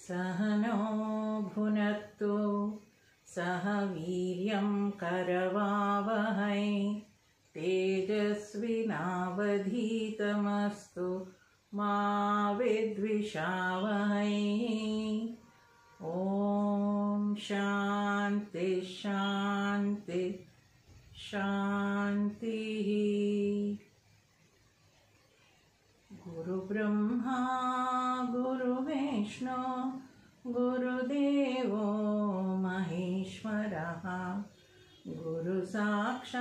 सहनो भुनक्तु सह वीर्यं करवावहै तेजस्विनावधीतमस्तु मा विद्विषावहै। ॐ शान्ति शान्ति शान्तिः। गुरुब्रह्मा गुरुविष्णु गुरुदेवो महेश्वरः गुरुसाक्षात्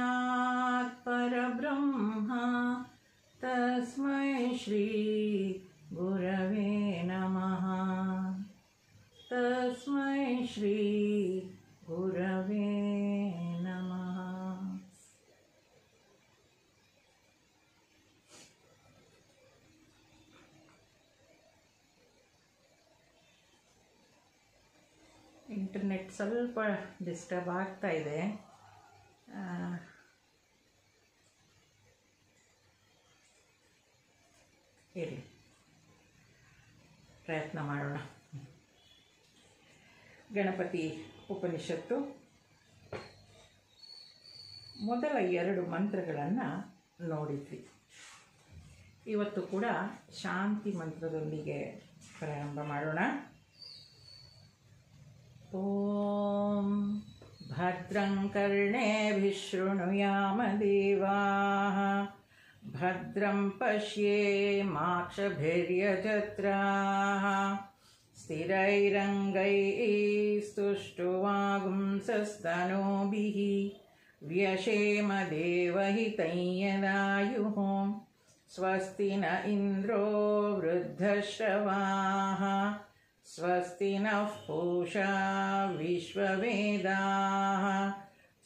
परब्रह्म तस्मै श्री गुरवे नमः। तस्मै श्री गुरवे नमः। ಇಂಟರ್ನೆಟ್ ಸ್ವಲ್ಪ ಡಿಸ್ಟರ್ಬ್ ಆಗ್ತಾ ಇದೆ. ಇರಲಿ, ಪ್ರಯತ್ನ ಮಾಡೋಣ. ಗಣಪತಿ ಉಪನಿಷತ್ತು ಮೊದಲ 2 ಮಂತ್ರಗಳನ್ನು ನೋಡಿದ್ವಿ. ಇವತ್ತು ಕೂಡ ಶಾಂತಿ ಮಂತ್ರದೊಂದಿಗೆ ಪ್ರಾರಂಭ ಮಾಡೋಣ. ಓಂ ಭದ್ರಂ ಕರ್ಣೇಭಿಃ ಶೃಣುಯಾಮ ದೇವಾಃ ಭದ್ರಂ ಪಶ್ಯೇಮಾಕ್ಷಭಿರ್ಯಜತ್ರಾಃ ಸ್ಥಿರೈರಂಗೈಸ್ತುಷ್ಟುವಾಗುಂಸಸ್ತನೂಭಿಃ ವ್ಯಶೇಮ ದೇವಹಿತಂ ಯದಾಯುಃ ಸ್ವಸ್ತಿ ನ ಇಂದ್ರೋ ವೃದ್ಧಶ್ರವಾಃ ಸ್ವಸ್ತಿ ನಃ ಪೂಷಾ ವಿಶ್ವವೇದಾಃ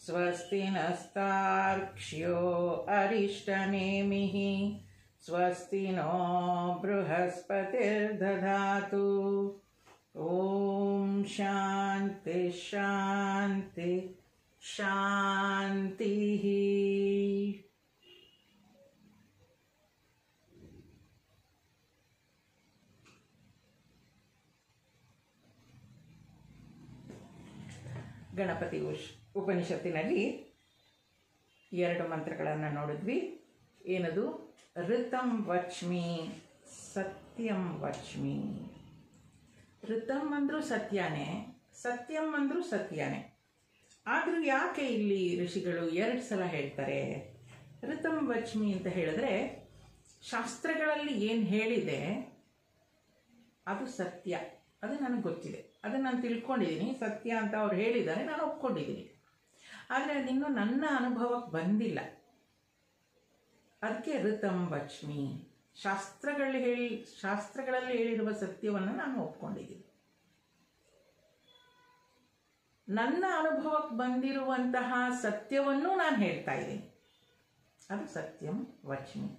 ಸ್ವಸ್ತಿ ನಸ್ತಾರ್ಕ್ಷ್ಯೋ ಅರಿಷ್ಟನೇಮಿಃ ಸ್ವಸ್ತಿ ನೋ ಬೃಹಸ್ಪತಿರ್ದಧಾತು. ಓಂ ಶಾಂತಿ ಶಾಂತಿ ಶಾಂತಿಃ. ಗಣಪತಿ ಉಪನಿಷತ್ತಿನಲ್ಲಿ 2 ಮಂತ್ರಗಳನ್ನು ನೋಡಿದ್ವಿ. ಏನದು? ಋತಂ ವಚ್ಮಿ ಸತ್ಯಂ ವಚ್ಮಿ. ಋತಂ ಅಂದರೂ ಸತ್ಯನೇ, ಸತ್ಯಂ ಅಂದರೂ ಸತ್ಯನೇ. ಆದರೂ ಯಾಕೆ ಇಲ್ಲಿ ಋಷಿಗಳು 2 ಸಲ ಹೇಳ್ತಾರೆ ಋತಂ ವಚ್ಮಿ ಅಂತ ಹೇಳಿದ್ರೆ, ಶಾಸ್ತ್ರಗಳಲ್ಲಿ ಏನು ಹೇಳಿದೆ ಅದು ಸತ್ಯ, ಅದು ನನಗೆ ಗೊತ್ತಿದೆ, ಅದನ್ನು ನಾನು ತಿಳ್ಕೊಂಡಿದ್ದೀನಿ. ಸತ್ಯ ಅಂತ ಅವ್ರು ಹೇಳಿದ್ದಾರೆ, ನಾನು ಒಪ್ಕೊಂಡಿದ್ದೀನಿ. ಆದರೆ ಅದಿನ್ನೂ ನನ್ನ ಅನುಭವಕ್ಕೆ ಬಂದಿಲ್ಲ. ಅದಕ್ಕೆ ಋತಂ ವಚ್ಮಿ. ಶಾಸ್ತ್ರಗಳಲ್ಲಿ ಹೇಳಿರುವ ಸತ್ಯವನ್ನು ನಾನು ಒಪ್ಕೊಂಡಿದ್ದೀನಿ. ನನ್ನ ಅನುಭವಕ್ಕೆ ಬಂದಿರುವಂತಹ ಸತ್ಯವನ್ನು ನಾನು ಹೇಳ್ತಾ ಇದ್ದೀನಿ. ಅದು ಸತ್ಯಂ ವಚ್ಮಿ.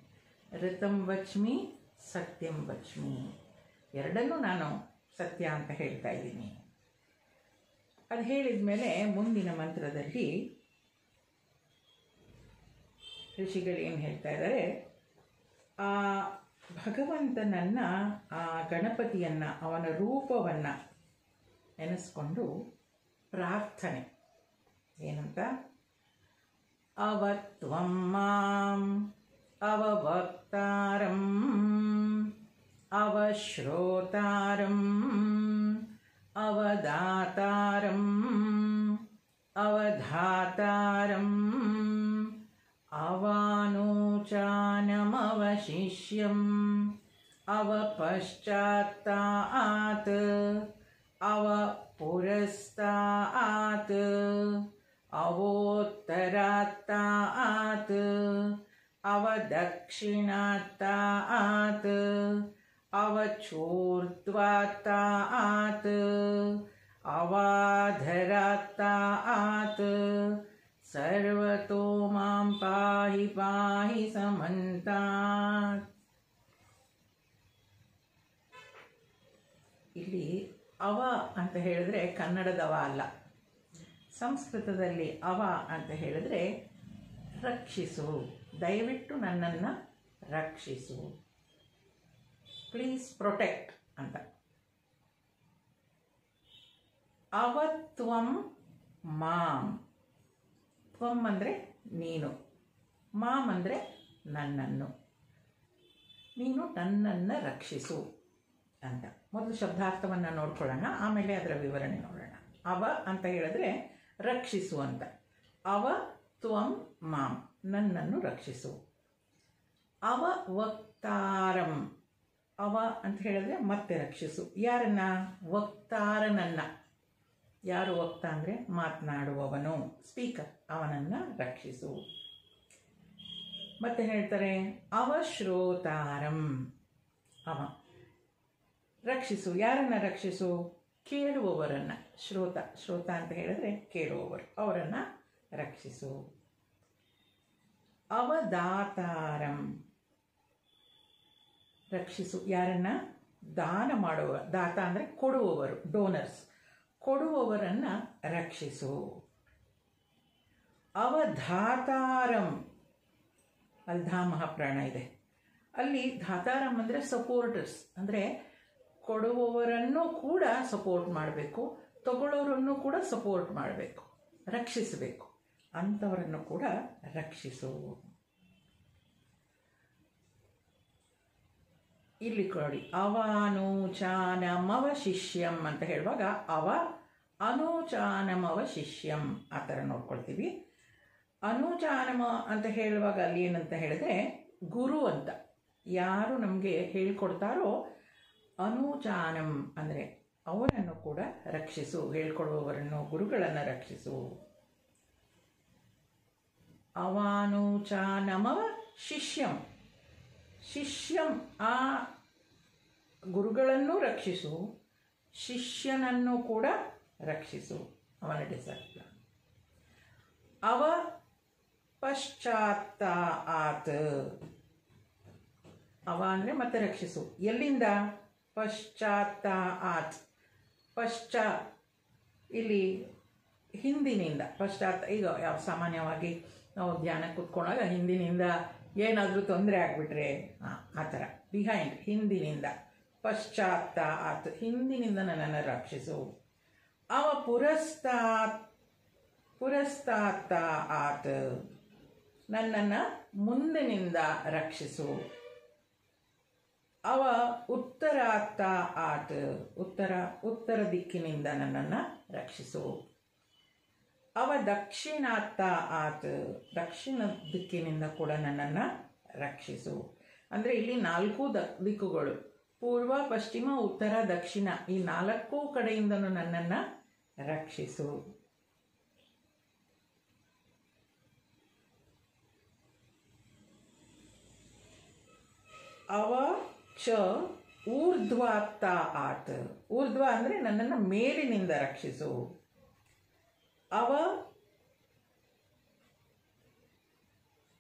ಋತಂ ವಚ್ಮಿ ಸತ್ಯಂ ವಚ್ಮಿ, ಎರಡನ್ನೂ ನಾನು ಸತ್ಯ ಅಂತ ಹೇಳ್ತಾ ಇದ್ದೀನಿ. ಅದು ಹೇಳಿದ ಮೇಲೆ ಮುಂದಿನ ಮಂತ್ರದಲ್ಲಿ ಋಷಿಗಳು ಏನು ಹೇಳ್ತಾ ಇದ್ದಾರೆ, ಆ ಭಗವಂತನನ್ನು, ಆ ಗಣಪತಿಯನ್ನು, ಅವನ ರೂಪವನ್ನು ನೆನೆಸ್ಕೊಂಡು ಪ್ರಾರ್ಥನೆ ಏನಂತ, ಅವತ್ವಂ ಮಾಂ ಅವವಕ್ತಾರಂ ಅವಶ್ರೋತಾರಂ ಅವದಾತಾರಂ ಅವಧಾತಾರಂ ಅವಾನೋಚಾನಮವಶಿಷ್ಯಂ ಅವಪಶ್ಚಾತ್ತಾತ್ ಅವಪುರಸ್ತಾತ್ ಅವೋತ್ತರಾತ್ತಾತ್ ಅವದಕ್ಷಿಣಾತ್ತಾತ್ ಅವಚೂರ್ಧ್ವಾತ್ತಾತ್ ಅವಾಧರಾತ್ತಾತ್ ಸರ್ವತೋ ಮಾಂ ಪಾಹಿ ಪಾಹಿ ಸಮಂತಾತ್. ಇಲ್ಲಿ ಅವ ಅಂತ ಹೇಳಿದ್ರೆ ಕನ್ನಡದವ ಅಲ್ಲ, ಸಂಸ್ಕೃತದಲ್ಲಿ ಅವ ಅಂತ ಹೇಳಿದ್ರೆ ರಕ್ಷಿಸು, ದಯವಿಟ್ಟು ನನ್ನನ್ನು ರಕ್ಷಿಸು, ಪ್ಲೀಸ್ ಪ್ರೊಟೆಕ್ಟ್ ಅಂತ. ಅವತ್ವಂ ಮಾಂ. ತ್ವಂ ಅಂದರೆ ನೀನು, ಮಾಂ ಅಂದರೆ ನನ್ನನ್ನು. ನೀನು ನನ್ನನ್ನು ರಕ್ಷಿಸು ಅಂತ. ಮೊದಲು ಶಬ್ದಾರ್ಥವನ್ನು ನೋಡ್ಕೊಳ್ಳೋಣ, ಆಮೇಲೆ ಅದರ ವಿವರಣೆ ನೋಡೋಣ. ಅವ ಅಂತ ಹೇಳಿದ್ರೆ ರಕ್ಷಿಸು ಅಂತ. ಅವ ತ್ವಂ ಮಾಂ, ನನ್ನನ್ನು ರಕ್ಷಿಸು. ಅವ ವಕ್ತಾರಂ, ಅವ ಅಂತ ಹೇಳಿದ್ರೆ ಮತ್ತೆ ರಕ್ಷಿಸು. ಯಾರನ್ನ? ವಕ್ತಾರನನ್ನ. ಯಾರು ವಕ್ತ ಅಂದರೆ ಮಾತನಾಡುವವನು, ಸ್ಪೀಕರ್, ಅವನನ್ನು ರಕ್ಷಿಸು. ಮತ್ತೆ ಹೇಳ್ತಾರೆ ಅವಶ್ರೋತಾರಂ, ಅವ ರಕ್ಷಿಸು. ಯಾರನ್ನು ರಕ್ಷಿಸು? ಕೇಳುವವರನ್ನು. ಶ್ರೋತ, ಶ್ರೋತ ಅಂತ ಹೇಳಿದ್ರೆ ಕೇಳುವವರು, ಅವರನ್ನು ರಕ್ಷಿಸು. ಅವದಾತಾರಂ, ರಕ್ಷಿಸು. ಯಾರನ್ನ? ದಾನ ಮಾಡುವ, ದಾತ ಅಂದರೆ ಕೊಡುವವರು, ಡೋನರ್ಸ್, ಕೊಡುವವರನ್ನು ರಕ್ಷಿಸು. ಅವಧಾತಾರಂ, ಅಲ್ಲಿ ಧಾ ಮಹಾಪ್ರಾಣ ಇದೆ, ಅಲ್ಲಿ ಧಾತಾರಂ ಅಂದರೆ ಸಪೋರ್ಟರ್ಸ್, ಅಂದರೆ ಕೊಡುವವರನ್ನು ಕೂಡ ಸಪೋರ್ಟ್ ಮಾಡಬೇಕು, ತಗೊಳ್ಳೋರನ್ನು ಕೂಡ ಸಪೋರ್ಟ್ ಮಾಡಬೇಕು, ರಕ್ಷಿಸಬೇಕು, ಅಂಥವರನ್ನು ಕೂಡ ರಕ್ಷಿಸು. ಇಲ್ಲಿ ಕೊಡಿ, ಅವಾನೂಚಾನಮವ ಶಿಷ್ಯಂ ಅಂತ ಹೇಳುವಾಗ ಅವ ಅನೂಚಾನಮವ ಶಿಷ್ಯಂ ಆ ಥರ ನೋಡ್ಕೊಳ್ತೀವಿ. ಅನೂಚಾನಮ ಅಂತ ಹೇಳುವಾಗ ಅಲ್ಲಿ ಏನಂತ ಹೇಳಿದ್ರೆ ಗುರು ಅಂತ. ಯಾರು ನಮಗೆ ಹೇಳ್ಕೊಡ್ತಾರೋ ಅನೂಚಾನಂ ಅಂದರೆ ಅವರನ್ನು ಕೂಡ ರಕ್ಷಿಸು, ಹೇಳ್ಕೊಡುವವರನ್ನು, ಗುರುಗಳನ್ನು ರಕ್ಷಿಸು. ಅವಾನೂಚಾನಮವ ಶಿಷ್ಯಂ, ಶಿಷ್ಯಂ ಆ ಗುರುಗಳನ್ನು ರಕ್ಷಿಸು, ಶಿಷ್ಯನನ್ನು ಕೂಡ ರಕ್ಷಿಸು, ಅವನ ಡಿಸೈಪಲ್. ಅವ ಪಶ್ಚಾತ್ತ ಆತ್, ಅವ ಅಂದರೆ ಮತ್ತೆ ರಕ್ಷಿಸು. ಎಲ್ಲಿಂದ? ಪಶ್ಚಾತ್ತ ಆತ್. ಇಲ್ಲಿ ಹಿಂದಿನಿಂದ. ಪಶ್ಚಾತ್ ಈಗ ಯಾವ ಸಾಮಾನ್ಯವಾಗಿ ನಾವು ಧ್ಯಾನ ಕೂತ್ಕೊಂಡಾಗ ಹಿಂದಿನಿಂದ ಏನಾದರೂ ತೊಂದರೆ ಆಗಿಬಿಟ್ರೆ ಆ ಥರ, ಬಿಹೈಂಡ್, ಹಿಂದಿನಿಂದ. ಪಶ್ಚಾತ್ತ ಆತ್, ಹಿಂದಿನಿಂದ ನನ್ನನ್ನು ರಕ್ಷಿಸು. ಅವ ಪುರಸ್ತಾತ್ತ ಆತ್, ನನ್ನನ್ನು ಮುಂದಿನಿಂದ ರಕ್ಷಿಸು. ಅವ ಉತ್ತರಾತ್ತ ಆತ್, ಉತ್ತರ ದಿಕ್ಕಿನಿಂದ ನನ್ನನ್ನು ರಕ್ಷಿಸು. ಅವ ದಕ್ಷಿಣಾತ್ತ ಆತ್, ದಕ್ಷಿಣ ದಿಕ್ಕಿನಿಂದ ಕೂಡ ನನ್ನನ್ನು ರಕ್ಷಿಸು. ಅಂದರೆ ಇಲ್ಲಿ 4 ದಿಕ್ಕುಗಳು, ಪೂರ್ವ, ಪಶ್ಚಿಮ, ಉತ್ತರ, ದಕ್ಷಿಣ, ಈ 4 ಕಡೆಯಿಂದನೂ ನನ್ನನ್ನು ರಕ್ಷಿಸು. ಅವ ಚ ಊರ್ಧ್ವಾತ್ತ ಆತ್, ಊರ್ಧ್ವ ಅಂದರೆ ನನ್ನನ್ನು ಮೇಲಿನಿಂದ ರಕ್ಷಿಸು. ಅವ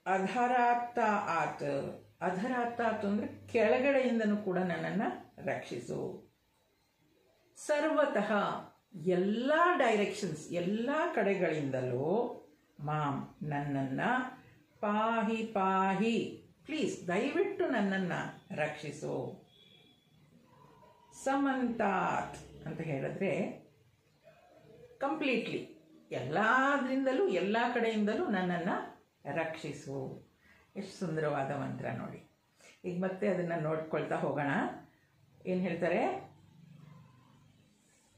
ಅಧರಾತ್ತ ಆತ್, ಅಧರಾತ್ತ ಆತ್ ಅಂದರೆ ಕೆಳಗಡೆಯಿಂದನೂ ಕೂಡ ನನ್ನನ್ನು ರಕ್ಷಿಸು. ಸರ್ವತಃ, ಎಲ್ಲ ಡೈರೆಕ್ಷನ್ಸ್, ಎಲ್ಲ ಕಡೆಗಳಿಂದಲೂ, ಮಾಂ ನನ್ನನ್ನು, ಪಾಹಿ ಪಾಹಿ ಪ್ಲೀಸ್ ದಯವಿಟ್ಟು ನನ್ನನ್ನು ರಕ್ಷಿಸು. ಸಮಂತಾತ್ ಅಂತ ಹೇಳಿದ್ರೆ ಕಂಪ್ಲೀಟ್ಲಿ, ಎಲ್ಲದರಿಂದಲೂ, ಎಲ್ಲ ಕಡೆಯಿಂದಲೂ ನನ್ನನ್ನು ರಕ್ಷಿಸು. ಎಷ್ಟು ಸುಂದರವಾದ ಮಂತ್ರ ನೋಡಿ. ಈಗ ಮತ್ತೆ ಅದನ್ನು ನೋಡ್ಕೊಳ್ತಾ ಹೋಗೋಣ. ಏನು ಹೇಳ್ತಾರೆ?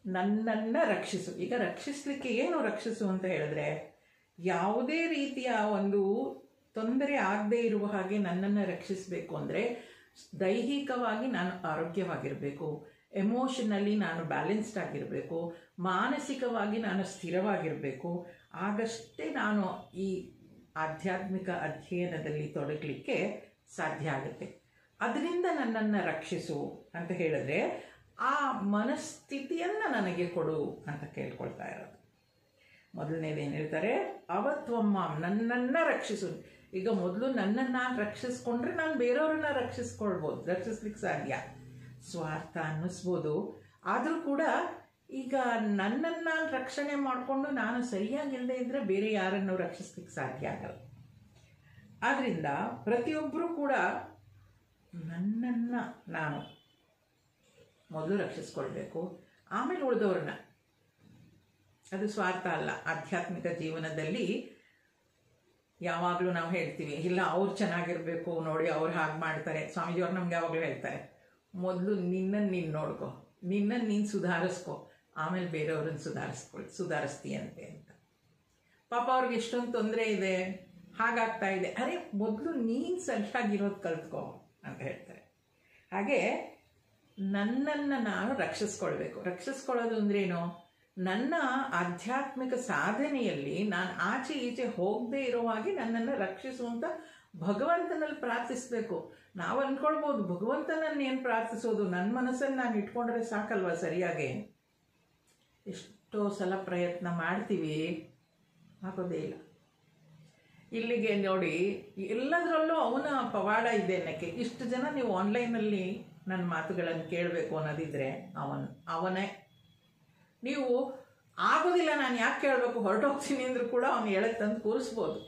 ನನ್ನನ್ನು ರಕ್ಷಿಸು. ಈಗ ರಕ್ಷಿಸಲಿಕ್ಕೆ ಏನು ರಕ್ಷಿಸು ಅಂತ ಹೇಳಿದ್ರೆ, ಯಾವುದೇ ರೀತಿಯ ಒಂದು ತೊಂದರೆ ಆಗದೇ ಇರುವ ಹಾಗೆ ನನ್ನನ್ನು ರಕ್ಷಿಸಬೇಕು ಅಂದರೆ ದೈಹಿಕವಾಗಿ ನಾನು ಆರೋಗ್ಯವಾಗಿರಬೇಕು, ಎಮೋಷನಲಿ ನಾನು ಬ್ಯಾಲೆನ್ಸ್ಡ್ ಆಗಿರಬೇಕು, ಮಾನಸಿಕವಾಗಿ ನಾನು ಸ್ಥಿರವಾಗಿರಬೇಕು. ಆಗಷ್ಟೇ ನಾನು ಈ ಆಧ್ಯಾತ್ಮಿಕ ಅಧ್ಯಯನದಲ್ಲಿ ತೊಡಗಲಿಕ್ಕೆ ಸಾಧ್ಯ ಆಗುತ್ತೆ. ಅದರಿಂದ ನನ್ನನ್ನು ರಕ್ಷಿಸು ಅಂತ ಹೇಳಿದ್ರೆ ಆ ಮನಸ್ಥಿತಿಯನ್ನು ನನಗೆ ಕೊಡು ಅಂತ ಕೇಳ್ಕೊಳ್ತಾ ಇರೋದು. ಮೊದಲನೇದು ಏನು ಹೇಳ್ತಾರೆ? ಅವತ್ವಮ್ಮ, ನನ್ನನ್ನು ರಕ್ಷಿಸು. ಈಗ ಮೊದಲು ನನ್ನನ್ನು ನಾನು ರಕ್ಷಿಸ್ಕೊಂಡ್ರೆ ನಾನು ಬೇರೆಯವ್ರನ್ನ ರಕ್ಷಿಸ್ಲಿಕ್ಕೆ ಸಾಧ್ಯ, ಸ್ವಾರ್ಥ ಅನ್ನಿಸ್ಬೋದು. ಆದರೂ ಕೂಡ ಈಗ ನನ್ನನ್ನು ನಾನು ರಕ್ಷಣೆ ಮಾಡಿಕೊಂಡು ನಾನು ಸರಿಯಾಗಿಲ್ಲದೆ ಇದ್ದರೆ ಬೇರೆ ಯಾರನ್ನು ರಕ್ಷಿಸ್ಲಿಕ್ಕೆ ಸಾಧ್ಯ ಆಗಲ್ಲ. ಆದ್ದರಿಂದ ಪ್ರತಿಯೊಬ್ಬರೂ ಕೂಡ ನನ್ನನ್ನು ನಾನು ಮೊದಲು ರಕ್ಷಿಸ್ಕೊಳ್ಬೇಕು, ಆಮೇಲೆ ಉಳಿದವ್ರನ್ನ. ಅದು ಸ್ವಾರ್ಥ ಅಲ್ಲ. ಆಧ್ಯಾತ್ಮಿಕ ಜೀವನದಲ್ಲಿ ಯಾವಾಗಲೂ ನಾವು ಹೇಳ್ತೀವಿ, ಇಲ್ಲ ಅವ್ರು ಚೆನ್ನಾಗಿರಬೇಕು ನೋಡಿ, ಅವ್ರು ಹಾಗೆ ಮಾಡ್ತಾರೆ. ಸ್ವಾಮೀಜಿಯವ್ರು ನಮ್ಗೆ ಯಾವಾಗಲೂ ಹೇಳ್ತಾರೆ, ಮೊದಲು ನಿನ್ನನ್ನು ನೀನು ನೋಡ್ಕೊ, ನಿನ್ನನ್ನು ನೀನು ಸುಧಾರಿಸ್ಕೊ, ಆಮೇಲೆ ಬೇರೆಯವ್ರನ್ನ ಸುಧಾರಿಸ್ತೀಯಂತೆ ಅಂತ. ಪಾಪ ಅವ್ರಿಗೆ ಎಷ್ಟೊಂದು ತೊಂದರೆ ಇದೆ, ಹಾಗಾಗ್ತಾ ಇದೆ, ಅರೆ ಮೊದಲು ನೀನು ಸರಿಯಾಗಿರೋದು ಕಲ್ತ್ಕೊ ಅಂತ ಹೇಳ್ತಾರೆ. ಹಾಗೆ ನನ್ನನ್ನು ನಾನು ರಕ್ಷಿಸ್ಕೊಳ್ಳೋದು ಅಂದ್ರೇನು? ನನ್ನ ಆಧ್ಯಾತ್ಮಿಕ ಸಾಧನೆಯಲ್ಲಿ ನಾನು ಆಚೆ ಈಚೆ ಹೋಗದೆ ಇರೋ ಹಾಗೆ ನನ್ನನ್ನು ರಕ್ಷಿಸುವಂಥ ಭಗವಂತನಲ್ಲಿ ಪ್ರಾರ್ಥಿಸಬೇಕು. ನಾವು ಅಂದ್ಕೊಳ್ಬೋದು, ಭಗವಂತನನ್ನು ಏನು ಪ್ರಾರ್ಥಿಸೋದು, ನನ್ನ ಮನಸ್ಸನ್ನು ನಾನು ಇಟ್ಕೊಂಡ್ರೆ ಸಾಕಲ್ವ ಸರಿಯಾಗಿ. ಎಷ್ಟೋ ಸಲ ಪ್ರಯತ್ನ ಮಾಡ್ತೀವಿ, ಆಗೋದೇ ಇಲ್ಲ. ಇಲ್ಲಿಗೆ ನೋಡಿ, ಎಲ್ಲದರಲ್ಲೂ ಅವನ ಪವಾಡ ಇದೆ ಅನ್ನೋಕ್ಕೆ. ಇಷ್ಟು ಜನ ನೀವು ಆನ್ಲೈನಲ್ಲಿ ನನ್ನ ಮಾತುಗಳನ್ನು ಕೇಳಬೇಕು ಅನ್ನೋದಿದ್ರೆ ಅವನೇ. ನೀವು ಆಗೋದಿಲ್ಲ, ನಾನು ಯಾಕೆ ಕೇಳಬೇಕು, ಹೊರಟೋಗ್ತೀನಿ ಅಂದರೂ ಕೂಡ ಅವನು ಹೇಳಕ್ಕೆ ತಂದು ಕೂರಿಸ್ಬೋದು.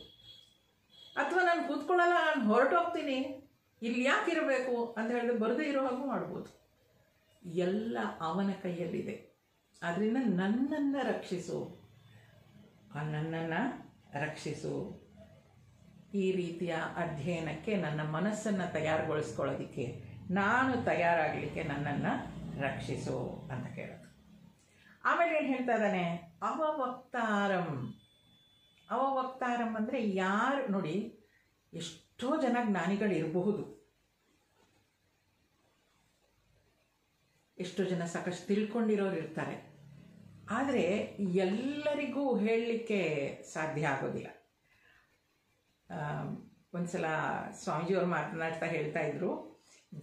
ಅಥವಾ ನಾನು ಕೂತ್ಕೊಳ್ಳಲ್ಲ, ನಾನು ಹೊರಟೋಗ್ತೀನಿ, ಇಲ್ಲಿ ಯಾಕೆ ಇರಬೇಕು ಅಂತ ಹೇಳಿದ್ರೆ ಬರದೇ ಇರೋ ಹಾಗೂ ಮಾಡ್ಬೋದು. ಎಲ್ಲ ಅವನ ಕೈಯಲ್ಲಿದೆ. ಅದರಿಂದ ನನ್ನನ್ನು ರಕ್ಷಿಸು. ಈ ರೀತಿಯ ಅಧ್ಯಯನಕ್ಕೆ ನನ್ನ ಮನಸ್ಸನ್ನು ತಯಾರುಗೊಳಿಸ್ಕೊಳ್ಳೋದಕ್ಕೆ, ನಾನು ತಯಾರಾಗಲಿಕ್ಕೆ ನನ್ನನ್ನು ರಕ್ಷಿಸು ಅಂತ ಕೇಳೋದು. ಆಮೇಲೆ ಏನು ಹೇಳ್ತಾ ಇದ್ದಾನೆ? ಅವವಕ್ತಾರಂ ಅಂದರೆ ಯಾರು ನೋಡಿ, ಎಷ್ಟೋ ಜನ ಜ್ಞಾನಿಗಳಿರಬಹುದು, ಎಷ್ಟೋ ಜನ ಸಾಕಷ್ಟು ತಿಳ್ಕೊಂಡಿರೋರು ಇರ್ತಾರೆ, ಆದರೆ ಎಲ್ಲರಿಗೂ ಹೇಳಲಿಕ್ಕೆ ಸಾಧ್ಯ ಆಗೋದಿಲ್ಲ. ಒಂದ್ಸಲ ಸ್ವಾಮೀಜಿಯವರು ಮಾತನಾಡ್ತಾ ಹೇಳ್ತಾ ಇದ್ರು,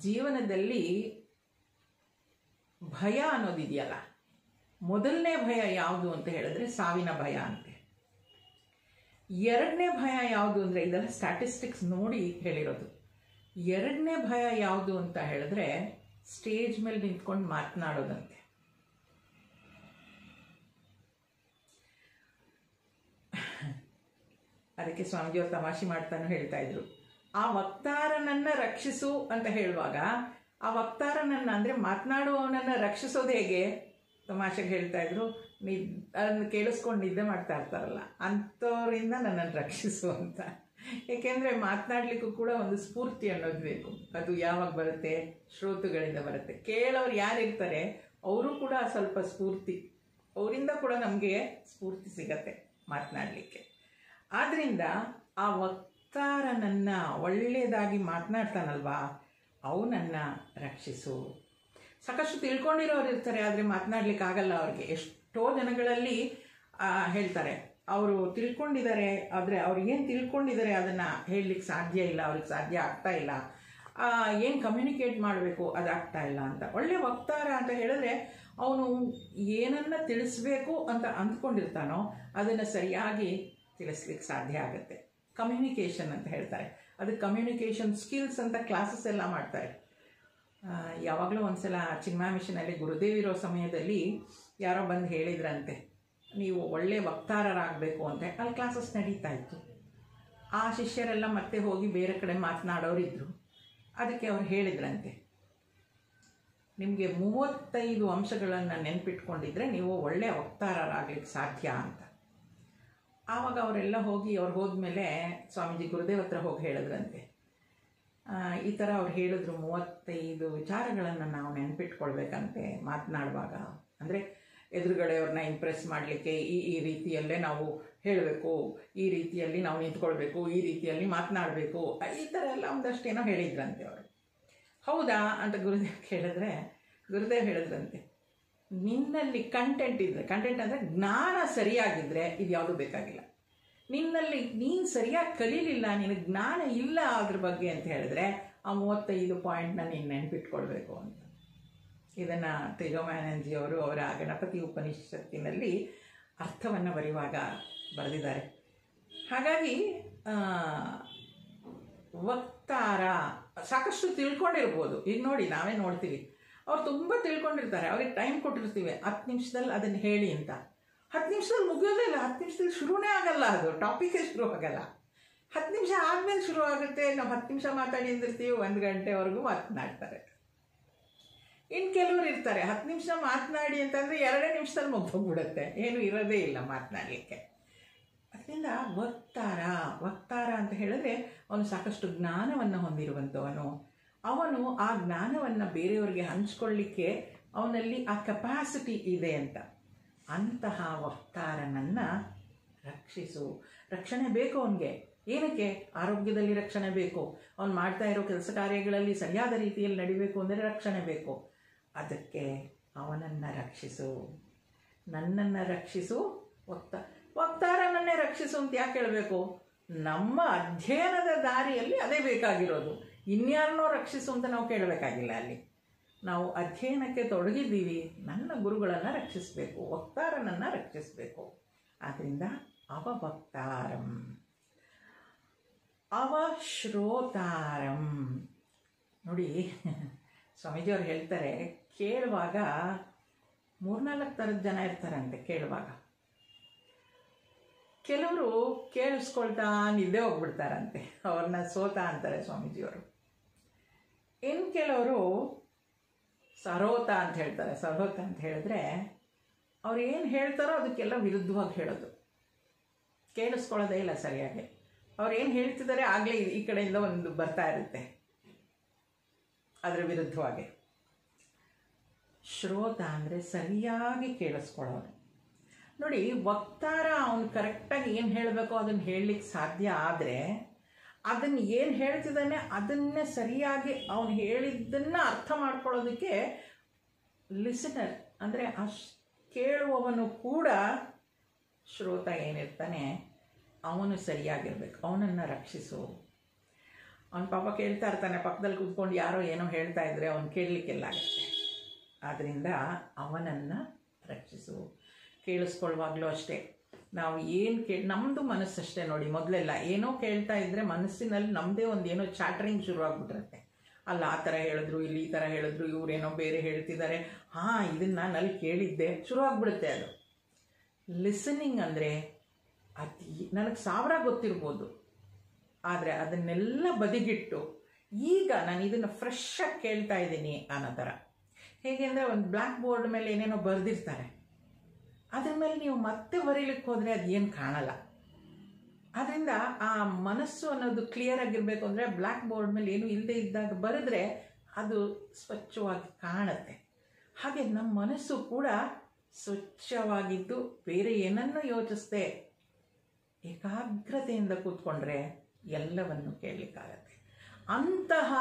ಜೀವನದಲ್ಲಿ ಭಯ ಅನ್ನೋದಿದೆಯಲ್ಲ, ಮೊದಲನೇ ಭಯ ಯಾವುದು ಅಂತ ಹೇಳಿದ್ರೆ ಸಾವಿನ ಭಯ ಅಂತೆ. ಎರಡನೇ ಭಯ ಯಾವುದು ಅಂದರೆ, ಇದೆಲ್ಲ ಸ್ಟ್ಯಾಟಿಸ್ಟಿಕ್ಸ್ ನೋಡಿ ಹೇಳಿರೋದು. ಎರಡನೇ ಭಯ ಯಾವುದು ಅಂತ ಹೇಳಿದ್ರೆ ಸ್ಟೇಜ್ ಮೇಲೆ ನಿಂತ್ಕೊಂಡು ಮಾತನಾಡೋದಂತೆ. ಅದಕ್ಕೆ ಸ್ವಾಮೀಜಿಯವರು ತಮಾಷೆ ಮಾಡ್ತಾನು ಹೇಳ್ತಾ ಇದ್ರು, ಆ ವಕ್ತಾರನನ್ನು ರಕ್ಷಿಸು ಅಂತ ಹೇಳುವಾಗ, ಆ ವಕ್ತಾರನನ್ನು ಅಂದರೆ ಮಾತನಾಡುವವನನ್ನು ರಕ್ಷಿಸೋದು ಹೇಗೆ? ತಮಾಷೆಗೆ ಹೇಳ್ತಾ ಇದ್ರು, ಅದನ್ನು ಕೇಳಿಸ್ಕೊಂಡು ನಿದ್ದೆ ಮಾಡ್ತಾ ಇರ್ತಾರಲ್ಲ ಅಂಥವರಿಂದ ನನ್ನನ್ನು ರಕ್ಷಿಸು ಅಂತ. ಏಕೆಂದರೆ ಮಾತನಾಡಲಿಕ್ಕೂ ಕೂಡ ಒಂದು ಸ್ಫೂರ್ತಿ ಅನ್ನೋದು ಬೇಕು. ಅದು ಯಾವಾಗ ಬರುತ್ತೆ? ಶ್ರೋತೃಗಳಿಂದ ಬರುತ್ತೆ. ಕೇಳೋರು ಯಾರಿರ್ತಾರೆ ಅವರು ಕೂಡ ಸ್ವಲ್ಪ ಸ್ಫೂರ್ತಿ, ಅವರಿಂದ ಕೂಡ ನಮಗೆ ಸ್ಫೂರ್ತಿ ಸಿಗತ್ತೆ ಮಾತನಾಡಲಿಕ್ಕೆ. ಆದ್ದರಿಂದ ಆ ವಕ್ತಾರನನ್ನು ಒಳ್ಳೆಯದಾಗಿ ಮಾತನಾಡ್ತಾನಲ್ವಾ, ಅವನನ್ನು ರಕ್ಷಿಸು. ಸಾಕಷ್ಟು ತಿಳ್ಕೊಂಡಿರೋರು ಇರ್ತಾರೆ, ಆದರೆ ಮಾತನಾಡ್ಲಿಕ್ಕೆ ಆಗಲ್ಲ ಅವ್ರಿಗೆ. ಎಷ್ಟೋ ಜನಗಳಲ್ಲಿ ಹೇಳ್ತಾರೆ, ಅವರು ತಿಳ್ಕೊಂಡಿದ್ದಾರೆ, ಆದರೆ ಅವ್ರಿಗೇನು ತಿಳ್ಕೊಂಡಿದ್ದಾರೆ ಅದನ್ನು ಹೇಳಲಿಕ್ಕೆ ಸಾಧ್ಯ ಇಲ್ಲ, ಅವ್ರಿಗೆ ಸಾಧ್ಯ ಆಗ್ತಾ ಇಲ್ಲ, ಏನು ಕಮ್ಯುನಿಕೇಟ್ ಮಾಡಬೇಕು ಅದಾಗ್ತಾ ಇಲ್ಲ ಅಂತ. ಒಳ್ಳೆ ವಕ್ತಾರ ಅಂತ ಹೇಳಿದ್ರೆ ಅವನು ಏನನ್ನು ತಿಳಿಸ್ಬೇಕು ಅಂತ ಅಂದ್ಕೊಂಡಿರ್ತಾನೋ ಅದನ್ನು ಸರಿಯಾಗಿ ತಿಳಿಸ್ಲಿಕ್ಕೆ ಸಾಧ್ಯ ಆಗುತ್ತೆ. ಕಮ್ಯುನಿಕೇಷನ್ ಅಂತ ಹೇಳ್ತಾರೆ, ಅದು ಕಮ್ಯುನಿಕೇಷನ್ ಸ್ಕಿಲ್ಸ್ ಅಂತ ಕ್ಲಾಸಸ್ ಎಲ್ಲ ಮಾಡ್ತಾರೆ. ಯಾವಾಗಲೂ ಒಂದ್ಸಲ ಚಿನ್ಮಯ ಮಿಷನಲ್ಲಿ ಗುರುದೇವಿರೋ ಸಮಯದಲ್ಲಿ ಯಾರೋ ಬಂದು ಹೇಳಿದ್ರಂತೆ, ನೀವು ಒಳ್ಳೆ ವಕ್ತಾರರಾಗಬೇಕು ಅಂತ. ಅಲ್ಲಿ ಕ್ಲಾಸಸ್ ನಡೀತಾ ಇತ್ತು. ಆ ಶಿಷ್ಯರೆಲ್ಲ ಮತ್ತೆ ಹೋಗಿ ಬೇರೆ ಕಡೆ ಮಾತನಾಡೋರಿದ್ರು. ಅದಕ್ಕೆ ಅವ್ರು ಹೇಳಿದ್ರಂತೆ, ನಿಮಗೆ 35 ಅಂಶಗಳನ್ನು ನೆನಪಿಟ್ಕೊಂಡಿದ್ರೆ ನೀವು ಒಳ್ಳೆಯ ವಕ್ತಾರರಾಗಲಿಕ್ಕೆ ಸಾಧ್ಯ ಅಂತ. ಆವಾಗ ಅವರೆಲ್ಲ ಹೋಗಿ, ಅವ್ರು ಹೋದ್ಮೇಲೆ ಸ್ವಾಮೀಜಿ ಗುರುದೇವ್ ಹತ್ರ ಹೋಗಿ ಹೇಳಿದ್ರಂತೆ, ಈ ಥರ ಅವ್ರು ಹೇಳಿದ್ರು 35 ವಿಚಾರಗಳನ್ನು ನಾವು ನೆನಪಿಟ್ಕೊಳ್ಬೇಕಂತೆ ಮಾತನಾಡುವಾಗ. ಅಂದರೆ ಎದುರುಗಡೆಯವ್ರನ್ನ ಇಂಪ್ರೆಸ್ ಮಾಡಲಿಕ್ಕೆ ಈ ರೀತಿಯಲ್ಲೇ ನಾವು ಹೇಳಬೇಕು, ಈ ರೀತಿಯಲ್ಲಿ ನಾವು ನಿಂತ್ಕೊಳ್ಬೇಕು, ಈ ರೀತಿಯಲ್ಲಿ ಮಾತನಾಡಬೇಕು, ಈ ಥರ ಎಲ್ಲ ಒಂದಷ್ಟೇನೋ ಹೇಳಿದ್ರಂತೆ ಅವರು. ಹೌದಾ ಅಂತ ಗುರುದೇವ್ ಹೇಳಿದ್ರಂತೆ, ನಿನ್ನಲ್ಲಿ ಕಂಟೆಂಟ್ ಇದ್ದರೆ, ಕಂಟೆಂಟ್ ಅಂದರೆ ಜ್ಞಾನ ಸರಿಯಾಗಿದ್ದರೆ ಇದು ಯಾವುದೂ ಬೇಕಾಗಿಲ್ಲ. ನಿನ್ನಲ್ಲಿ ನೀನು ಸರಿಯಾಗಿ ಕಲೀಲಿಲ್ಲ, ನಿನಗೆ ಜ್ಞಾನ ಇಲ್ಲ ಅದ್ರ ಬಗ್ಗೆ ಅಂತ ಹೇಳಿದ್ರೆ ಆ 35 ಪಾಯಿಂಟ್ನ ನೀನು ನೆನಪಿಟ್ಕೊಳ್ಬೇಕು ಅಂತ. ಇದನ್ನು ತೇಜೋಮ್ಯಾನಂದಜಿಯವರು ಅವರ ಗಣಪತಿ ಉಪನಿಷತ್ತಿನಲ್ಲಿ ಅರ್ಥವನ್ನು ಬರೆಯುವಾಗ ಬರೆದಿದ್ದಾರೆ. ಹಾಗಾಗಿ ವಕ್ತಾರ ಸಾಕಷ್ಟು ತಿಳ್ಕೊಂಡಿರ್ಬೋದು. ಈಗ ನೋಡಿ, ನಾವೇ ನೋಡ್ತೀವಿ, ಅವ್ರು ತುಂಬ ತಿಳ್ಕೊಂಡಿರ್ತಾರೆ, ಅವ್ರಿಗೆ ಟೈಮ್ ಕೊಟ್ಟಿರ್ತೀವಿ 10 ನಿಮಿಷದಲ್ಲಿ ಅದನ್ನು ಹೇಳಿ ಅಂತ. 10 ನಿಮಿಷದಲ್ಲಿ ಮುಗಿಯೋದೇ ಇಲ್ಲ, 10 ನಿಮಿಷದಲ್ಲಿ ಶುರುವೇ ಆಗಲ್ಲ, ಅದು ಟಾಪಿಕೇ ಶುರು ಆಗಲ್ಲ. 10 ನಿಮಿಷ ಆದಮೇಲೆ ಶುರು ಆಗುತ್ತೆ. ನಾವು 10 ನಿಮಿಷ ಮಾತಾಡಿ ಅಂದಿರ್ತೀವಿ, 1 ಗಂಟೆವರೆಗೂ ಮಾತನಾಡ್ತಾರೆ. ಇನ್ನು ಕೆಲವರು ಇರ್ತಾರೆ 10 ನಿಮಿಷ ಮಾತನಾಡಿ ಅಂತಂದರೆ 2 ನಿಮಿಷದಲ್ಲಿ ಮುಗ್ದೋಗ್ಬಿಡುತ್ತೆ, ಏನು ಇರೋದೇ ಇಲ್ಲ ಮಾತನಾಡಲಿಕ್ಕೆ. ಅದರಿಂದ ವಕ್ತಾರ ಅಂತ ಹೇಳಿದ್ರೆ ಅವನು ಸಾಕಷ್ಟು ಜ್ಞಾನವನ್ನು ಹೊಂದಿರುವಂಥವನು. ಅವನು ಆ ಜ್ಞಾನವನ್ನು ಬೇರೆಯವರಿಗೆ ಹಂಚ್ಕೊಳ್ಳಿಕ್ಕೆ ಅವನಲ್ಲಿ ಆ ಕೆಪಾಸಿಟಿ ಇದೆ ಅಂತ. ಅಂತಹ ವಕ್ತಾರನನ್ನು ರಕ್ಷಿಸು. ರಕ್ಷಣೆ ಬೇಕು ಅವನಿಗೆ. ಏನಕ್ಕೆ? ಆರೋಗ್ಯದಲ್ಲಿ ರಕ್ಷಣೆ ಬೇಕು. ಅವನು ಮಾಡ್ತಾ ಇರೋ ಕೆಲಸ ಕಾರ್ಯಗಳಲ್ಲಿ ಸರಿಯಾದ ರೀತಿಯಲ್ಲಿ ನಡಿಬೇಕು ಅಂದರೆ ರಕ್ಷಣೆ ಬೇಕು. ಅದಕ್ಕೆ ಅವನನ್ನು ರಕ್ಷಿಸು. ನನ್ನನ್ನು ರಕ್ಷಿಸು, ವಕ್ತಾರನನ್ನೇ ರಕ್ಷಿಸು ಅಂತ ಯಾಕೆ ಹೇಳಬೇಕು? ನಮ್ಮ ಅಧ್ಯಯನದ ದಾರಿಯಲ್ಲಿ ಅದೇ ಬೇಕಾಗಿರೋದು. ಇನ್ಯಾರನ್ನೋ ರಕ್ಷಿಸು ಅಂತ ನಾವು ಕೇಳಬೇಕಾಗಿಲ್ಲ. ಅಲ್ಲಿ ನಾವು ಅಧ್ಯಯನಕ್ಕೆ ತೊಡಗಿದ್ದೀವಿ, ನನ್ನ ಗುರುಗಳನ್ನು ರಕ್ಷಿಸಬೇಕು, ವಕ್ತಾರನನ್ನು ರಕ್ಷಿಸಬೇಕು. ಆದ್ದರಿಂದ ಅವವಕ್ತಾರಂ ಅವಶ್ರೋತಾರಂ. ನೋಡಿ, ಸ್ವಾಮೀಜಿಯವರು ಹೇಳ್ತಾರೆ, ಕೇಳುವಾಗ 3-4 ಥರದ ಜನ ಇರ್ತಾರಂತೆ. ಕೇಳುವಾಗ ಕೆಲವರು ಕೇಳಿಸ್ಕೊಳ್ತಾ ನಿದ್ದೆ ಹೋಗ್ಬಿಡ್ತಾರಂತೆ, ಅವ್ರನ್ನ ಸೋತ ಅಂತಾರೆ ಸ್ವಾಮೀಜಿಯವರು. ಇನ್ನು ಕೆಲವರು ಸರೋತ ಅಂತ ಹೇಳ್ತಾರೆ. ಸರೋತ ಅಂತ ಹೇಳಿದ್ರೆ ಅವ್ರು ಏನು ಹೇಳ್ತಾರೋ ಅದಕ್ಕೆಲ್ಲ ವಿರುದ್ಧವಾಗಿ ಹೇಳೋದು, ಕೇಳಿಸ್ಕೊಳ್ಳೋದೇ ಇಲ್ಲ ಸರಿಯಾಗಿ. ಅವ್ರು ಏನು ಹೇಳ್ತಿದ್ದಾರೆ ಆಗಲೇ ಈ ಕಡೆಯಿಂದ ಒಂದು ಬರ್ತಾ ಇರುತ್ತೆ ಅದರ ವಿರುದ್ಧವಾಗಿ. ಶ್ರೋತ ಅಂದರೆ ಸರಿಯಾಗಿ ಕೇಳಿಸ್ಕೊಳ್ಳೋರು. ನೋಡಿ, ವಕ್ತಾರ ಅವನು ಕರೆಕ್ಟಾಗಿ ಏನು ಹೇಳಬೇಕೋ ಅದನ್ನು ಹೇಳಲಿಕ್ಕೆ ಸಾಧ್ಯ. ಆದರೆ ಅದನ್ನು ಏನು ಹೇಳ್ತಿದ್ದಾನೆ ಅದನ್ನೇ ಸರಿಯಾಗಿ ಅವನು ಹೇಳಿದ್ದನ್ನು ಅರ್ಥ ಮಾಡ್ಕೊಳ್ಳೋದಕ್ಕೆ ಲಿಸನರ್ ಅಂದರೆ ಕೇಳುವವನು ಕೂಡ ಶ್ರೋತ ಏನಿರ್ತಾನೆ ಅವನು ಸರಿಯಾಗಿರ್ಬೇಕು. ಅವನನ್ನು ರಕ್ಷಿಸು. ಅವನು ಪಾಪ ಕೇಳ್ತಾ ಇರ್ತಾನೆ, ಪಕ್ಕದಲ್ಲಿ ಕೂತ್ಕೊಂಡು ಯಾರೋ ಏನೋ ಹೇಳ್ತಾ ಇದ್ರೆ ಅವನು ಕೇಳಲಿಕ್ಕೆಲ್ಲ ಆಗುತ್ತೆ. ಆದ್ದರಿಂದ ಅವನನ್ನು ರಕ್ಷಿಸು. ಕೇಳಿಸ್ಕೊಳ್ಳುವಾಗಲೂ ಅಷ್ಟೇ, ನಾವು ಏನು ನಮ್ಮದು ಮನಸ್ಸಷ್ಟೇ. ನೋಡಿ, ಮೊದಲೆಲ್ಲ ಏನೋ ಕೇಳ್ತಾ ಇದ್ದರೆ ಮನಸ್ಸಿನಲ್ಲಿ ನಮ್ಮದೇ ಒಂದು ಏನೋ ಚಾಟ್ರಿಂಗ್ ಶುರುವಾಗ್ಬಿಟ್ಟಿರುತ್ತೆ. ಅಲ್ಲ ಆ ಥರ ಹೇಳಿದ್ರು, ಇಲ್ಲಿ ಈ ಥರ ಹೇಳಿದ್ರು, ಇವರೇನೋ ಬೇರೆ ಹೇಳ್ತಿದ್ದಾರೆ, ಹಾಂ ಇದನ್ನು ನಾನು ಅಲ್ಲಿ ಕೇಳಿದ್ದೆ, ಶುರುವಾಗ್ಬಿಡುತ್ತೆ ಅದು. ಲಿಸನಿಂಗ್ ಅಂದರೆ ಅದು ನನಗೆ 1000 ಗೊತ್ತಿರ್ಬೋದು, ಆದರೆ ಅದನ್ನೆಲ್ಲ ಬದಿಗಿಟ್ಟು ಈಗ ನಾನು ಇದನ್ನು ಫ್ರೆಶ್ಶಾಗಿ ಕೇಳ್ತಾ ಇದ್ದೀನಿ ಅನ್ನೋ ಥರ. ಹೇಗೆ ಅಂದರೆ ಒಂದು ಬ್ಲ್ಯಾಕ್ ಬೋರ್ಡ್ ಮೇಲೆ ಏನೇನೋ ಬರೆದಿರ್ತಾರೆ, ಅದ್ರ ಮೇಲೆ ನೀವು ಮತ್ತೆ ಬರೀಲಿಕ್ಕೆ ಹೋದರೆ ಅದು ಏನು ಕಾಣಲ್ಲ. ಆದ್ದರಿಂದ ಆ ಮನಸ್ಸು ಅನ್ನೋದು ಕ್ಲಿಯರ್ ಆಗಿರಬೇಕು ಅಂದರೆ ಬ್ಲ್ಯಾಕ್ ಬೋರ್ಡ್ ಮೇಲೆ ಏನು ಇಲ್ಲದೆ ಇದ್ದಾಗ ಬರೆದ್ರೆ ಅದು ಸ್ವಚ್ಛವಾಗಿ ಕಾಣುತ್ತೆ. ಹಾಗೆ ನಮ್ಮ ಮನಸ್ಸು ಕೂಡ ಸ್ವಚ್ಛವಾಗಿದ್ದು ಬೇರೆ ಏನನ್ನೂ ಯೋಚಿಸದೆ ಏಕಾಗ್ರತೆಯಿಂದ ಕೂತ್ಕೊಂಡ್ರೆ ಎಲ್ಲವನ್ನು ಕೇಳಲಿಕ್ಕಾಗತ್ತೆ. ಅಂತಹ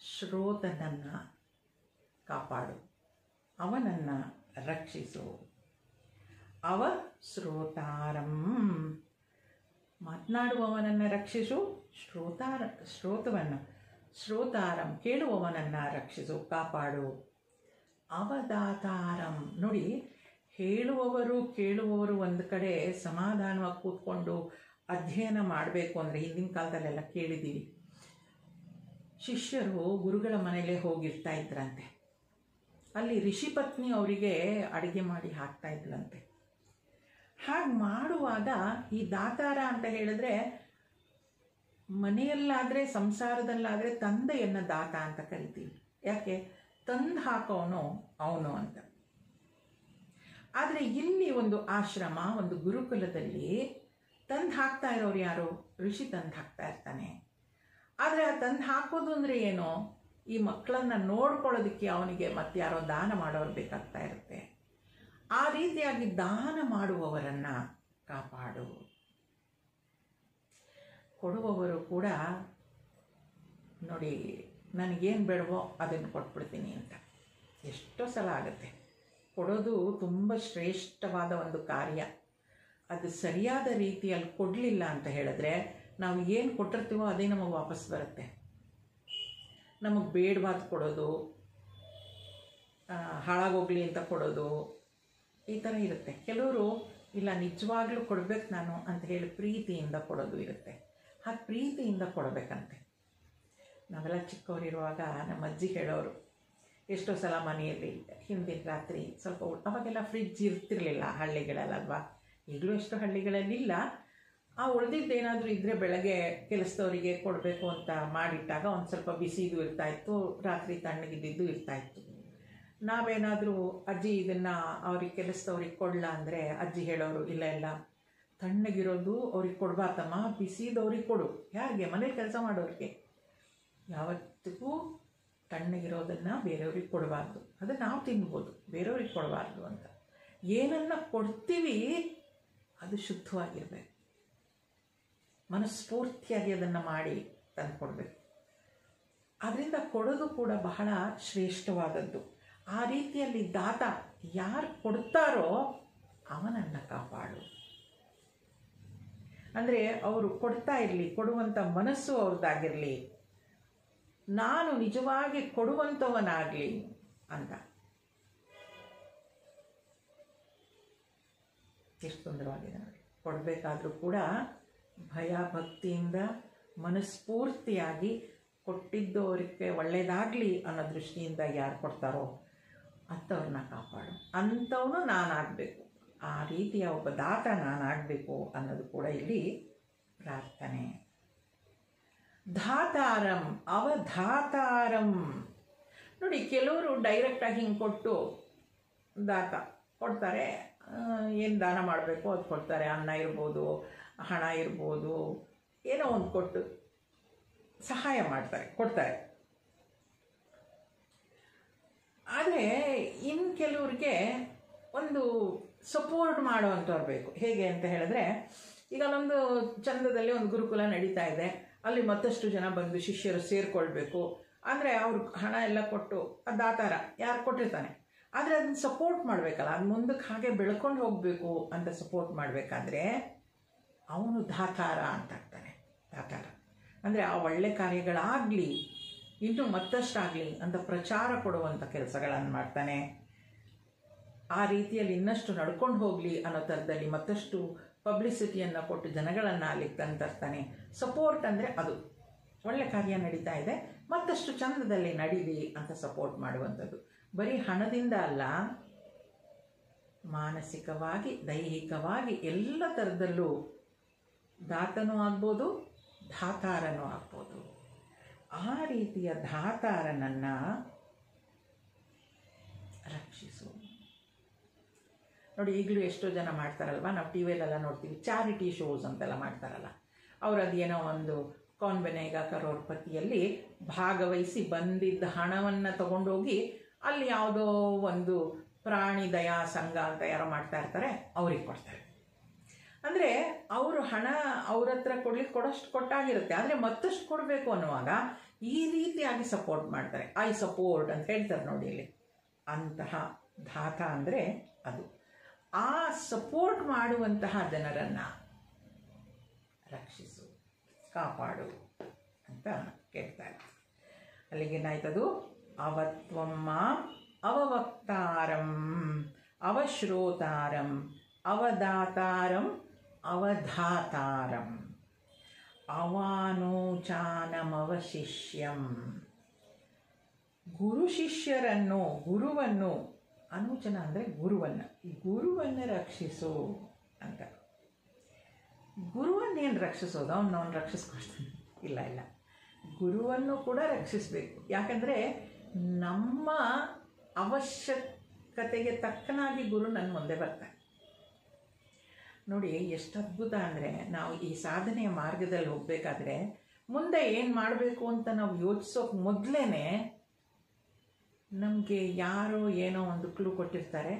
ಶ್ರೋತನನ್ನು ಕಾಪಾಡು, ಅವನನ್ನು ರಕ್ಷಿಸು. ಅವ ಶ್ರೋತಾರಂ, ಮಾತನಾಡುವವನನ್ನು ರಕ್ಷಿಸು. ಶ್ರೋತಾರಂ ಕೇಳುವವನನ್ನು ರಕ್ಷಿಸು, ಕಾಪಾಡು. ಅವದಾತಾರಂ, ನೋಡಿ, ಹೇಳುವವರು ಕೇಳುವವರು ಒಂದು ಕಡೆ ಸಮಾಧಾನವಾಗಿ ಕೂತ್ಕೊಂಡು ಅಧ್ಯಯನ ಮಾಡಬೇಕು ಅಂದರೆ ಹಿಂದಿನ ಕಾಲದಲ್ಲೆಲ್ಲ ಕೇಳಿದ್ದೀವಿ. ಶಿಷ್ಯರು ಗುರುಗಳ ಮನೆಯಲ್ಲೇ ಹೋಗಿರ್ತಾ ಇದ್ರಂತೆ. ಅಲ್ಲಿ ಋಷಿಪತ್ನಿ ಅವರಿಗೆ ಅಡುಗೆ ಮಾಡಿ ಹಾಕ್ತಾ ಇದ್ರಂತೆ. ಹಾಗೆ ಮಾಡುವಾಗ ಈ ದಾತಾರ ಅಂತ ಹೇಳಿದ್ರೆ ಮನೆಯಲ್ಲಾದರೆ ಸಂಸಾರದಲ್ಲಾದರೆ ತಂದೆಯನ್ನು ದಾತ ಅಂತ ಕರಿತೀವಿ. ಯಾಕೆ? ತಂದು ಹಾಕೋನು ಅವನು ಅಂತ. ಆದರೆ ಇಲ್ಲಿ ಒಂದು ಆಶ್ರಮ, ಒಂದು ಗುರುಕುಲದಲ್ಲಿ ತಂದು ಹಾಕ್ತಾ ಇರೋರು ಯಾರು? ಋಷಿ ತಂದು ಹಾಕ್ತಾ ಇರ್ತಾನೆ. ಆದರೆ ಆ ತಂದು ಹಾಕೋದು ಅಂದರೆ ಏನು? ಈ ಮಕ್ಕಳನ್ನು ನೋಡ್ಕೊಳ್ಳೋದಕ್ಕೆ ಅವನಿಗೆ ಮತ್ತೆ ಯಾರೋ ದಾನ ಮಾಡೋರು ಬೇಕಾಗ್ತಾ ಇರುತ್ತೆ. ಆ ರೀತಿಯಾಗಿ ದಾನ ಮಾಡುವವರನ್ನು ಕಾಪಾಡು. ಕೊಡುವವರು ಕೂಡ ನೋಡಿ, ನನಗೇನು ಬೇಡವೋ ಅದನ್ನು ಕೊಟ್ಬಿಡ್ತೀನಿ ಅಂತ ಎಷ್ಟೋ ಸಲ ಆಗುತ್ತೆ. ಕೊಡೋದು ತುಂಬ ಶ್ರೇಷ್ಠವಾದ ಒಂದು ಕಾರ್ಯ. ಅದು ಸರಿಯಾದ ರೀತಿಯಲ್ಲಿ ಕೊಡಲಿಲ್ಲ ಅಂತ ಹೇಳಿದ್ರೆ ನಾವು ಏನು ಕೊಟ್ಟಿರ್ತೀವೋ ಅದೇ ನಮಗೆ ವಾಪಸ್ ಬರುತ್ತೆ. ನಮಗೆ ಬೇಡವಾದ ಕೊಡೋದು, ಹಾಳಾಗೋಗ್ಲಿ ಅಂತ ಕೊಡೋದು, ಈ ಥರ ಇರುತ್ತೆ. ಕೆಲವರು ಇಲ್ಲ ನಿಜವಾಗ್ಲೂ ಕೊಡಬೇಕು ನಾನು ಅಂತ ಹೇಳಿ ಪ್ರೀತಿಯಿಂದ ಕೊಡೋದು ಇರುತ್ತೆ. ಹಾಗೆ ಪ್ರೀತಿಯಿಂದ ಕೊಡಬೇಕಂತೆ. ನಾವೆಲ್ಲ ಚಿಕ್ಕವರಿರುವಾಗ ನಮ್ಮ ಅಜ್ಜಿ ಹೇಳೋರು, ಎಷ್ಟೋ ಸಲ ಮನೆಯಲ್ಲಿ ಹಿಂದಿನ ರಾತ್ರಿ ಸ್ವಲ್ಪ ಅವಾಗೆಲ್ಲ ಫ್ರಿಡ್ಜ್ ಇರ್ತಿರಲಿಲ್ಲ ಹಳ್ಳಿಗಳಲ್ಲಲ್ವಾ. ಈಗಲೂ ಎಷ್ಟೋ ಹಳ್ಳಿಗಳಲ್ಲಿಲ್ಲ. ಆ ಉಳಿದಿದ್ದೇನಾದರೂ ಇದ್ದರೆ ಬೆಳಗ್ಗೆ ಕೆಲಸದವರಿಗೆ ಕೊಡಬೇಕು ಅಂತ ಮಾಡಿಟ್ಟಾಗ ಒಂದು ಸ್ವಲ್ಪ ಬಿಸಿದು ಇರ್ತಾಯಿತ್ತು, ರಾತ್ರಿ ತಣ್ಣಗಿದ್ದು ಇರ್ತಾಯಿತ್ತು. ನಾವೇನಾದರೂ ಅಜ್ಜಿ ಇದನ್ನು ಅವ್ರಿಗೆ ಕೆಲಸದವ್ರಿಗೆ ಕೊಡಲ ಅಂದರೆ ಅಜ್ಜಿ ಹೇಳೋರು, ಇಲ್ಲ ಇಲ್ಲ ತಣ್ಣಗಿರೋದು ಅವ್ರಿಗೆ ಕೊಡಬಾರ್ದಮ್ಮ, ಬಿಸಿದವ್ರಿಗೆ ಕೊಡು. ಯಾರಿಗೆ? ಮನೇಲಿ ಕೆಲಸ ಮಾಡೋರಿಗೆ. ಯಾವತ್ತಿಗೂ ತಣ್ಣಗಿರೋದನ್ನು ಬೇರೆಯವ್ರಿಗೆ ಕೊಡಬಾರ್ದು, ಅದನ್ನು ನಾವು ತಿನ್ಬೋದು, ಬೇರೆಯವ್ರಿಗೆ ಕೊಡಬಾರ್ದು ಅಂತ. ಏನನ್ನು ಕೊಡ್ತೀವಿ ಅದು ಶುದ್ಧವಾಗಿರಬೇಕು, ಮನಸ್ಫೂರ್ತಿಯಾಗಿ ಅದನ್ನು ಮಾಡಿ ತಂದು ಕೊಡಬೇಕು. ಅದರಿಂದ ಕೊಡೋದು ಕೂಡ ಬಹಳ ಶ್ರೇಷ್ಠವಾದದ್ದು. ಆ ರೀತಿಯಲ್ಲಿ ದಾತ ಯಾರು ಕೊಡ್ತಾರೋ ಅವನನ್ನು ಕಾಪಾಡು. ಅಂದರೆ ಅವರು ಕೊಡ್ತಾ ಇರಲಿ, ಕೊಡುವಂಥ ಮನಸ್ಸು ಅವ್ರದ್ದಾಗಿರಲಿ, ನಾನು ನಿಜವಾಗಿ ಕೊಡುವಂಥವನಾಗಲಿ ಅಂತ. ಎಷ್ಟು ಸುಂದರವಾಗಿದೆ ನೋಡಿ. ಕೊಡಬೇಕಾದ್ರೂ ಕೂಡ ಭಯ ಭಕ್ತಿಯಿಂದ ಮನಸ್ಫೂರ್ತಿಯಾಗಿ ಕೊಟ್ಟಿದ್ದವರಿಗೆ ಒಳ್ಳೆಯದಾಗಲಿ ಅನ್ನೋ ದೃಷ್ಟಿಯಿಂದ ಯಾರು ಕೊಡ್ತಾರೋ ಅಂಥವ್ರನ್ನ ಕಾಪಾಡು. ಅಂಥವನು ನಾನಾಗಬೇಕು, ಆ ರೀತಿಯ ಒಬ್ಬ ದಾತ ನಾನಾಗಬೇಕು ಅನ್ನೋದು ಕೂಡ ಇಲ್ಲಿ ಪ್ರಾರ್ಥನೆ. ಧಾತಾರಂ ಅವಧಾತಾರಂ. ನೋಡಿ, ಕೆಲವರು ಡೈರೆಕ್ಟಾಗಿ ಹಿಂಗೆ ಕೊಟ್ಟು ದಾತ ಕೊಡ್ತಾರೆ, ಏನು ದಾನ ಮಾಡಬೇಕು ಅದು ಕೊಡ್ತಾರೆ. ಅನ್ನ ಇರ್ಬೋದು, ಹಣ ಇರ್ಬೋದು, ಏನೋ ಒಂದು ಕೊಟ್ಟು ಸಹಾಯ ಮಾಡ್ತಾರೆ, ಕೊಡ್ತಾರೆ. ಆದರೆ ಇನ್ನು ಕೆಲವ್ರಿಗೆ ಒಂದು ಸಪೋರ್ಟ್ ಮಾಡೋವಂಥವ್ರು ಬೇಕು. ಹೇಗೆ ಅಂತ ಹೇಳಿದ್ರೆ, ಈಗ ಅಲ್ಲೊಂದು ಚಂದದಲ್ಲಿ ಒಂದು ಗುರುಕುಲ ನಡೀತಾ ಇದೆ, ಅಲ್ಲಿ ಮತ್ತಷ್ಟು ಜನ ಬಂದು ಶಿಷ್ಯರು ಸೇರಿಕೊಳ್ಬೇಕು ಅಂದರೆ ಅವ್ರು ಹಣ ಎಲ್ಲ ಕೊಟ್ಟು ಅದು ದಾತಾರ ಯಾರು ಕೊಟ್ಟಿರ್ತಾನೆ. ಆದರೆ ಅದನ್ನು ಸಪೋರ್ಟ್ ಮಾಡಬೇಕಲ್ಲ, ಅದು ಮುಂದಕ್ಕೆ ಹಾಗೆ ಬೆಳ್ಕೊಂಡು ಹೋಗಬೇಕು ಅಂತ ಸಪೋರ್ಟ್ ಮಾಡಬೇಕಾದ್ರೆ ಅವನು ದಾತಾರ ಅಂತಾಗ್ತಾನೆ. ದಾತಾರ ಅಂದರೆ ಆ ಒಳ್ಳೆ ಕಾರ್ಯಗಳಾಗಲಿ, ಇನ್ನೂ ಮತ್ತಷ್ಟಾಗಲಿ ಅಂತ ಪ್ರಚಾರ ಕೊಡುವಂಥ ಕೆಲಸಗಳನ್ನು ಮಾಡ್ತಾನೆ. ಆ ರೀತಿಯಲ್ಲಿ ಇನ್ನಷ್ಟು ನಡ್ಕೊಂಡು ಹೋಗಲಿ ಅನ್ನೋ ಥರದಲ್ಲಿ ಮತ್ತಷ್ಟು ಪಬ್ಲಿಸಿಟಿಯನ್ನು ಕೊಟ್ಟು ಜನಗಳನ್ನು ಅಲ್ಲಿಗೆ ತಂದಿರ್ತಾನೆ. ಸಪೋರ್ಟ್ ಅಂದರೆ ಅದು ಒಳ್ಳೆ ಕಾರ್ಯ ನಡೀತಾ ಇದೆ, ಮತ್ತಷ್ಟು ಚಂದದಲ್ಲಿ ನಡೀಲಿ ಅಂತ ಸಪೋರ್ಟ್ ಮಾಡುವಂಥದ್ದು. ಬರೀ ಹಣದಿಂದ ಅಲ್ಲ, ಮಾನಸಿಕವಾಗಿ, ದೈಹಿಕವಾಗಿ ಎಲ್ಲ ಥರದಲ್ಲೂ ದಾತನೂ ಆಗ್ಬೋದು, ಧಾತಾರನೂ ಆಗ್ಬೋದು. ಆ ರೀತಿಯ ಧಾತಾರನನ್ನು ರಕ್ಷಿಸು. ನೋಡಿ, ಈಗಲೂ ಎಷ್ಟೋ ಜನ ಮಾಡ್ತಾರಲ್ವ, ನಾವು ಟಿ ವಿಯಲ್ಲೆಲ್ಲ ನೋಡ್ತೀವಿ, ಚಾರಿಟಿ ಶೋಸ್ ಅಂತೆಲ್ಲ ಮಾಡ್ತಾರಲ್ಲ. ಅವರು ಅದೇನೋ ಒಂದು ಕೌನ್ ಬನೇಗಾ ಕರೋಡ್ಪತಿಯಲ್ಲಿ ಭಾಗವಹಿಸಿ ಬಂದಿದ್ದ ಹಣವನ್ನು ತಗೊಂಡೋಗಿ ಅಲ್ಲಿ ಯಾವುದೋ ಒಂದು ಪ್ರಾಣಿ ದಯಾ ಸಂಘ ಅಂತ ಯಾರೋ ಮಾಡ್ತಾ ಇರ್ತಾರೆ, ಅವ್ರಿಗೆ ಕೊಡ್ತಾರೆ. ಅಂದರೆ ಅವರು ಹಣ ಅವ್ರ ಹತ್ರ ಕೊಡೋಷ್ಟು ಕೊಟ್ಟಾಗಿರುತ್ತೆ, ಆದರೆ ಮತ್ತಷ್ಟು ಕೊಡಬೇಕು ಅನ್ನುವಾಗ ಈ ರೀತಿಯಾಗಿ ಸಪೋರ್ಟ್ ಮಾಡ್ತಾರೆ. ಐ ಸಪೋರ್ಟ್ ಅಂತ ಹೇಳ್ತಾರೆ ನೋಡಿ ಇಲ್ಲಿ. ಅಂತಹ ಧಾತ ಅಂದರೆ ಅದು. ಆ ಸಪೋರ್ಟ್ ಮಾಡುವಂತಹ ಜನರನ್ನು ರಕ್ಷಿಸು, ಕಾಪಾಡು ಅಂತ ಕೇಳ್ತಾರೆ. ಅಲ್ಲಿಗೇನಾಯ್ತದು? ಅವತ್ವಮ್ಮ ಅವವಕ್ತಾರಂ ಅವಶ್ರೋತಾರಂ ಅವದಾತಾರಂ ಅವಧಾತಾರಂ ಅವಾನೋಚಾನಮವಶಿಷ್ಯಂ. ಗುರು ಶಿಷ್ಯರನ್ನು, ಗುರುವನ್ನು, ಅನೂಚನ ಅಂದರೆ ಗುರುವನ್ನು ರಕ್ಷಿಸು ಅಂತ. ಗುರುವನ್ನೇನು ರಕ್ಷಿಸೋದು? ಅವನು ರಕ್ಷಿಸ್ಕೊಳ್ತಾನೆ? ಇಲ್ಲ, ಗುರುವನ್ನು ಕೂಡ ರಕ್ಷಿಸಬೇಕು. ಯಾಕಂದರೆ ನಮ್ಮ ಅವಶ್ಯಕತೆಗೆ ತಕ್ಕನಾಗಿ ಗುರು ನನ್ನ ಮುಂದೆ ಬರ್ತಾನೆ. ನೋಡಿ, ಎಷ್ಟು ಅದ್ಭುತ ಅಂದರೆ, ನಾವು ಈ ಸಾಧನೆಯ ಮಾರ್ಗದಲ್ಲಿ ಹೋಗಬೇಕಾದ್ರೆ ಮುಂದೆ ಏನು ಮಾಡಬೇಕು ಅಂತ ನಾವು ಯೋಚಿಸೋಕೆ ಮೊದಲೇ ನಮಗೆ ಯಾರೋ ಏನೋ ಒಂದು ಕ್ಲೂ ಕೊಟ್ಟಿರ್ತಾರೆ.